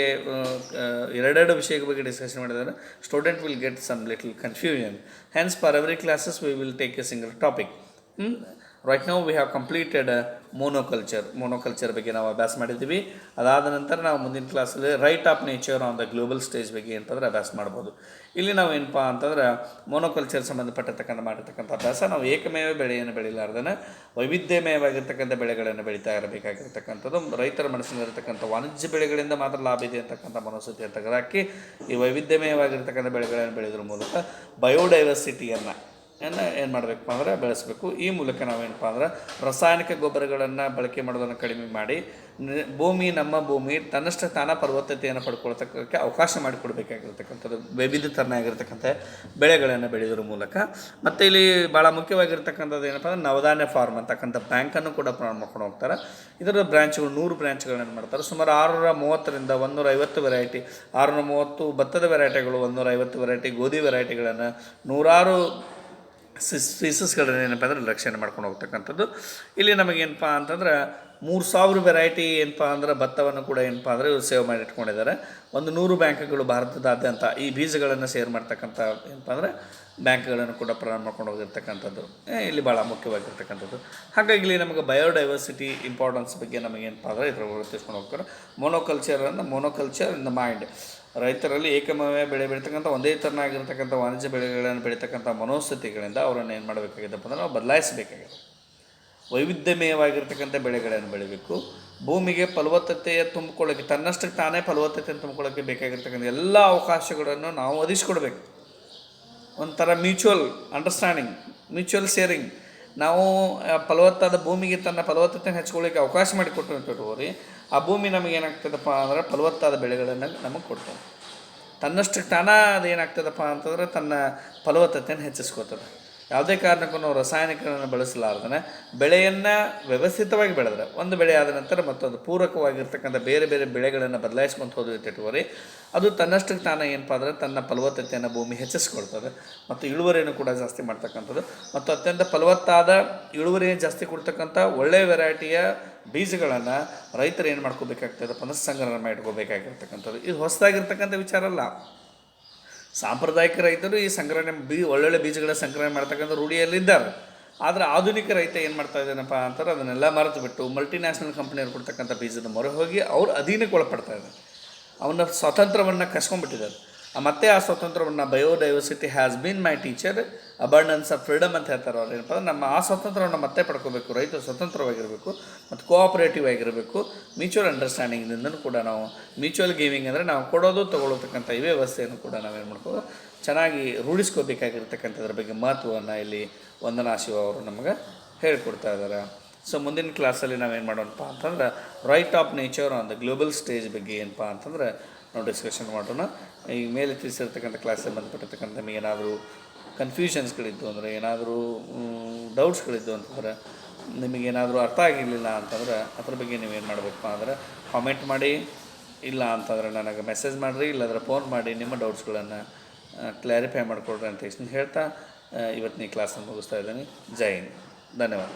ಎರಡೆರಡು ವಿಷಯಗಳ ಬಗ್ಗೆ ಡಿಸ್ಕಷನ್ ಮಾಡಿದರೆ student will get some little confusion. Hence for every classes we will take a single topic. Right ನಾವು ವಿ ಹ್ಯಾವ್ ಕಂಪ್ಲೀಟೆಡ್ ಮೋನೋಕಲ್ಚರ್ ಬಗ್ಗೆ ನಾವು ಅಭ್ಯಾಸ ಮಾಡಿದ್ದೀವಿ. ಅದಾದ ನಂತರ ನಾವು ಮುಂದಿನ ಕ್ಲಾಸಲ್ಲಿ right of nature on the global stage ಬಗ್ಗೆ ಅಂತಂದ್ರೆ ಅಭ್ಯಾಸ ಮಾಡ್ಬೋದು. ಇಲ್ಲಿ ನಾವು ಏನಪ್ಪ ಅಂತಂದ್ರೆ ಮೋನೋಕಲ್ಚರ್ ಮಾಡಿರ್ತಕ್ಕಂಥ ಅಭ್ಯಾಸ ನಾವು ಏಕಮೇವ ಬೆಳೆಯನ್ನು ಬೆಳಿಲಾರ್ದನ ವೈವಿಧ್ಯಮಯವಾಗಿರ್ತಕ್ಕಂಥ ಬೆಳೆಗಳನ್ನು ಬೆಳೀತಾ ಇರಬೇಕಾಗಿರ್ತಕ್ಕಂಥದ್ದು. ರೈತರ ಮನಸ್ಸಿನಲ್ಲಿರ್ತಕ್ಕಂಥ ವಾಣಿಜ್ಯ ಬೆಳೆಗಳಿಂದ ಮಾತ್ರ ಲಾಭ ಇದೆ ಅಂತಕ್ಕಂಥ ಮನೋಸ್ಥಿತಿ ಅಂತ ತೆಗೆದಾಕಿ ಈ ವೈವಿಧ್ಯಮಯವಾಗಿರ್ತಕ್ಕಂಥ ಬೆಳೆಗಳನ್ನು ಬೆಳೆಯೋದ್ರ ಮೂಲಕ ಬಯೋಡೈವರ್ಸಿಟಿಯನ್ನು ಏನು ಮಾಡಬೇಕಪ್ಪ ಅಂದರೆ ಬೆಳೆಸಬೇಕು. ಈ ಮೂಲಕ ನಾವೇನಪ್ಪ ಅಂದ್ರೆ ರಾಸಾಯನಿಕ ಗೊಬ್ಬರಗಳನ್ನು ಬಳಕೆ ಮಾಡೋದನ್ನು ಕಡಿಮೆ ಮಾಡಿ ನಮ್ಮ ಭೂಮಿ ತನ್ನಷ್ಟು ತಾನ ಫಲವತ್ತತೆಯನ್ನು ಪಡ್ಕೊಳ್ತಕ್ಕಕ್ಕೆ ಅವಕಾಶ ಮಾಡಿಕೊಡ್ಬೇಕಾಗಿರ್ತಕ್ಕಂಥದ್ದು ವೈವಿಧ್ಯತರನಾಗಿರ್ತಕ್ಕಂಥ ಬೆಳೆಗಳನ್ನು ಬೆಳೆಯೋದ್ರ ಮೂಲಕ. ಮತ್ತು ಇಲ್ಲಿ ಭಾಳ ಮುಖ್ಯವಾಗಿರ್ತಕ್ಕಂಥದ್ದು ಏನಪ್ಪ ಅಂದ್ರೆ ನವಧಾನ್ಯ ಫಾರ್ಮ್ ಅಂತಕ್ಕಂಥ ಬ್ಯಾಂಕನ್ನು ಕೂಡ ಪ್ರಾರಂಭ ಮಾಡ್ಕೊಂಡು ಹೋಗ್ತಾರೆ. ಇದರ ಬ್ರ್ಯಾಂಚ್ಗಳು 100 ಬ್ರ್ಯಾಂಚ್ಗಳನ್ನು ಮಾಡ್ತಾರೆ. ಸುಮಾರು 630ರಿಂದ 150 ವೆರೈಟಿ, 630 ಭತ್ತದ ವೆರೈಟಿಗಳು, 150 ವೆರೈಟಿ ಗೋಧಿ ವೆರೈಟಿಗಳನ್ನು, 100 ಸ್ಪೀಸಸ್ಗಳನ್ನ ಏನಪ್ಪ ಅಂದ್ರೆ ರಕ್ಷಣೆ ಮಾಡ್ಕೊಂಡು ಹೋಗ್ತಕ್ಕಂಥದ್ದು. ಇಲ್ಲಿ ನಮಗೇನಪ್ಪ ಅಂತಂದ್ರೆ 3000 ವೆರೈಟಿ ಏನಪ್ಪ ಅಂದ್ರೆ ಭತ್ತವನ್ನು ಕೂಡ ಏನಪ್ಪ ಅಂದರೆ ಇವರು ಸೇವ್ ಮಾಡಿ ಇಟ್ಕೊಂಡಿದ್ದಾರೆ. 100 ಬ್ಯಾಂಕ್ಗಳು ಭಾರತದಾದ್ಯಂತ ಈ ಬೀಜಗಳನ್ನು ಶೇರ್ ಮಾಡ್ತಕ್ಕಂಥ ಏನಪ್ಪ ಅಂದರೆ ಬ್ಯಾಂಕ್ಗಳನ್ನು ಕೂಡ ಪ್ರಾರಂಭ ಮಾಡ್ಕೊಂಡು ಹೋಗಿರ್ತಕ್ಕಂಥದ್ದು ಇಲ್ಲಿ ಭಾಳ ಮುಖ್ಯವಾಗಿರ್ತಕ್ಕಂಥದ್ದು. ಹಾಗಾಗಿ ಇಲ್ಲಿ ನಮಗೆ ಬಯೋಡೈವರ್ಸಿಟಿ ಇಂಪಾರ್ಟೆನ್ಸ್ ಬಗ್ಗೆ ನಮಗೇನಪ್ಪ ಅಂದರೆ ಇದ್ರ ಗುರುತಿಸ್ಕೊಂಡು ಹೋಗ್ತಾರೆ. ಮೋನೋಕಲ್ಚರ್ ಇನ್ ದ ಮೈಂಡ್, ರೈತರಲ್ಲಿ ಏಕಮೇವ ಬೆಳೆ ಬೆಳೀತಕ್ಕಂಥ ಒಂದೇ ಥರನಾಗಿರ್ತಕ್ಕಂಥ ವಾಣಿಜ್ಯ ಬೆಳೆಗಳನ್ನು ಬೆಳೀತಕ್ಕಂಥ ಮನೋಸ್ಥಿತಿಗಳಿಂದ ಅವರನ್ನು ಏನು ಮಾಡಬೇಕಾಗಿದ್ದಪ್ಪ ಅಂದರೆ ನಾವು ಬದಲಾಯಿಸಬೇಕಾಗಿದೆ. ವೈವಿಧ್ಯಮಯವಾಗಿರ್ತಕ್ಕಂಥ ಬೆಳೆಗಳನ್ನು ಬೆಳಿಬೇಕು. ಭೂಮಿಗೆ ಫಲವತ್ತತೆಯ ತುಂಬಿಕೊಳ್ಳೋಕ್ಕೆ ತನ್ನಷ್ಟಕ್ಕೆ ತಾನೇ ಫಲವತ್ತತೆಯನ್ನು ತುಂಬಿಕೊಳ್ಳೋಕ್ಕೆ ಬೇಕಾಗಿರ್ತಕ್ಕಂಥ ಎಲ್ಲ ಅವಕಾಶಗಳನ್ನು ನಾವು ಒದಗಿಸ್ಕೊಡ್ಬೇಕು. ಒಂಥರ ಮ್ಯೂಚುವಲ್ ಅಂಡರ್ಸ್ಟ್ಯಾಂಡಿಂಗ್, ಮ್ಯೂಚುವಲ್ ಶೇರಿಂಗ್. ನಾವು ಫಲವತ್ತಾದ ಭೂಮಿಗೆ ತನ್ನ ಫಲವತ್ತತೆಯನ್ನು ಹೆಚ್ಚಿಕೊಳ್ಳಿಕ್ಕೆ ಅವಕಾಶ ಮಾಡಿಕೊಟ್ಟು ರೀ ಆ ಭೂಮಿ ನಮಗೇನಾಗ್ತದಪ್ಪ ಅಂದ್ರೆ ಫಲವತ್ತಾದ ಬೆಳೆಗಳನ್ನು ನಮಗೆ ಕೊಡ್ತದೆ. ತನ್ನಷ್ಟಕ್ಕೆ ಅದು ಏನಾಗ್ತದಪ್ಪ ಅಂತಂದ್ರೆ ತನ್ನ ಫಲವತ್ತತೆಯನ್ನು ಹೆಚ್ಚಿಸ್ಕೋತದೆ. ಯಾವುದೇ ಕಾರಣಕ್ಕೂ ನಾವು ರಾಸಾಯನಿಕಗಳನ್ನು ಬಳಸಲಾರ್ದೇ ಬೆಳೆಯನ್ನು ವ್ಯವಸ್ಥಿತವಾಗಿ ಬೆಳೆದ್ರೆ ಒಂದು ಬೆಳೆ ಆದ ನಂತರ ಮತ್ತೊಂದು ಪೂರಕವಾಗಿರ್ತಕ್ಕಂಥ ಬೇರೆ ಬೇರೆ ಬೆಳೆಗಳನ್ನು ಬದಲಾಯಿಸ್ಕೊಂತ ಹೋದ್ರೆ ಅದು ತನ್ನಷ್ಟಕ್ಕೆ ಏನಪ್ಪ ಅಂದರೆ ತನ್ನ ಫಲವತ್ತತೆಯನ್ನು ಭೂಮಿ ಹೆಚ್ಚಿಸ್ಕೊಳ್ತದೆ ಮತ್ತು ಇಳುವರಿಯನ್ನು ಕೂಡ ಜಾಸ್ತಿ ಮಾಡ್ತಕ್ಕಂಥದ್ದು. ಮತ್ತು ಅತ್ಯಂತ ಫಲವತ್ತಾದ ಇಳುವರಿಯನ್ನು ಜಾಸ್ತಿ ಕೊಡ್ತಕ್ಕಂಥ ಒಳ್ಳೆಯ ವೆರೈಟಿಯ ಬೀಜಗಳನ್ನು ರೈತರು ಏನು ಮಾಡ್ಕೋಬೇಕಾಗ್ತದಪ್ಪ ಅಂದರೆ ಸಂಗ್ರಹಣೆ ಮಾಡಿಟ್ಕೋಬೇಕಾಗಿರ್ತಕ್ಕಂಥದ್ದು. ಇದು ಹೊಸದಾಗಿರ್ತಕ್ಕಂಥ ವಿಚಾರ ಅಲ್ಲ. ಸಾಂಪ್ರದಾಯಿಕ ರೈತರು ಈ ಸಂಗ್ರಹಣೆ ಒಳ್ಳೊಳ್ಳೆ ಬೀಜಗಳ ಸಂಗ್ರಹಣೆ ಮಾಡ್ತಕ್ಕಂಥ ರೂಢಿಯಲ್ಲಿದ್ದಾರೆ. ಆದರೆ ಆಧುನಿಕ ರೈತ ಏನು ಮಾಡ್ತಾ ಇದ್ದಾನಪ್ಪ ಅಂತಾರೆ ಅದನ್ನೆಲ್ಲ ಮರೆತು ಬಿಟ್ಟು ಮಲ್ಟಿನ್ಯಾಷನಲ್ ಕಂಪ್ನಿಯವ್ರು ಕೊಡ್ತಕ್ಕಂಥ ಬೀಜದ ಮೊರೆ ಹೋಗಿ ಅವ್ರು ಅಧೀನಕ್ಕೆ ಒಳಪಡ್ತಾ ಇದ್ದಾರೆ. ಅವನ ಸ್ವಾತಂತ್ರ್ಯವನ್ನು ಕಸ್ಕೊಂಡ್ಬಿಟ್ಟಿದ್ದಾರೆ. ಮತ್ತು ಆ ಸ್ವಾತಂತ್ರ್ಯವನ್ನು biodiversity has been my teacher, abundance of freedom ಅಂತ ಹೇಳ್ತಾರೆ. ಅವ್ರು ಏನಪ್ಪ ನಮ್ಮ ಆ ಸ್ವಾತಂತ್ರ್ಯವನ್ನು ಮತ್ತೆ ಪಡ್ಕೋಬೇಕು. ರೈತರು ಸ್ವತಂತ್ರವಾಗಿರಬೇಕು ಮತ್ತು ಕೋಆಪರೇಟಿವ್ ಆಗಿರಬೇಕು. ಮ್ಯೂಚುವಲ್ ಅಂಡರ್ಸ್ಟ್ಯಾಂಡಿಂಗ್ನಿಂದನೂ ಕೂಡ ನಾವು ಮ್ಯೂಚುವಲ್ ಗೇಮಿಂಗ್ ಅಂದರೆ ನಾವು ಕೊಡೋದು ತೊಗೊಳ್ತಕ್ಕಂಥ ಈ ವ್ಯವಸ್ಥೆಯನ್ನು ಕೂಡ ನಾವೇನು ಮಾಡ್ಬೋದು ಚೆನ್ನಾಗಿ ರೂಢಿಸ್ಕೋಬೇಕಾಗಿರ್ತಕ್ಕಂಥದ್ರ ಬಗ್ಗೆ ಮಹತ್ವವನ್ನು ಇಲ್ಲಿ ವಂದನಾ ಶಿವ ಅವರು ನಮಗೆ ಹೇಳ್ಕೊಡ್ತಾ ಇದ್ದಾರೆ. ಸೊ ಮುಂದಿನ ಕ್ಲಾಸಲ್ಲಿ ನಾವೇನು ಮಾಡೋಣಪ್ಪ ಅಂತಂದ್ರೆ right of nature on the global stage ಬಗ್ಗೆ ಏನಪ್ಪ ಅಂತಂದ್ರೆ ನಾವು ಡಿಸ್ಕಷನ್ ಮಾಡೋಣ. ಈ ಮೇಲೆ ತಿಳಿಸಿರ್ತಕ್ಕಂಥ ಕ್ಲಾಸಿಗೆ ಬಂದುಬಿಟ್ಟಿರ್ತಕ್ಕಂಥ ನಮಗೆ ಏನಾದರೂ ಕನ್ಫ್ಯೂಷನ್ಸ್ಗಳಿದ್ದು ಅಂದರೆ ಏನಾದರೂ ಡೌಟ್ಸ್ಗಳಿದ್ದು ಅಂತಂದ್ರೆ ನಿಮಗೇನಾದರೂ ಅರ್ಥ ಆಗಿರಲಿಲ್ಲ ಅಂತಂದ್ರೆ ಅದ್ರ ಬಗ್ಗೆ ನೀವೇನು ಮಾಡಬೇಕಪ್ಪ ಅಂದರೆ ಕಾಮೆಂಟ್ ಮಾಡಿ, ಇಲ್ಲ ಅಂತಂದರೆ ನನಗೆ ಮೆಸೇಜ್ ಮಾಡಿರಿ, ಇಲ್ಲಾಂದ್ರೆ ಫೋನ್ ಮಾಡಿ ನಿಮ್ಮ ಡೌಟ್ಸ್ಗಳನ್ನು ಕ್ಲಾರಿಫೈ ಮಾಡಿಕೊಡ್ರಿ ಅಂತ ಹೇಳ್ತಾ ಇವತ್ತಿನ ಕ್ಲಾಸನ್ನು ಮುಗಿಸ್ತಾ ಇದ್ದೀನಿ. ಜೈ ಹಿಂದ್, ಧನ್ಯವಾದ.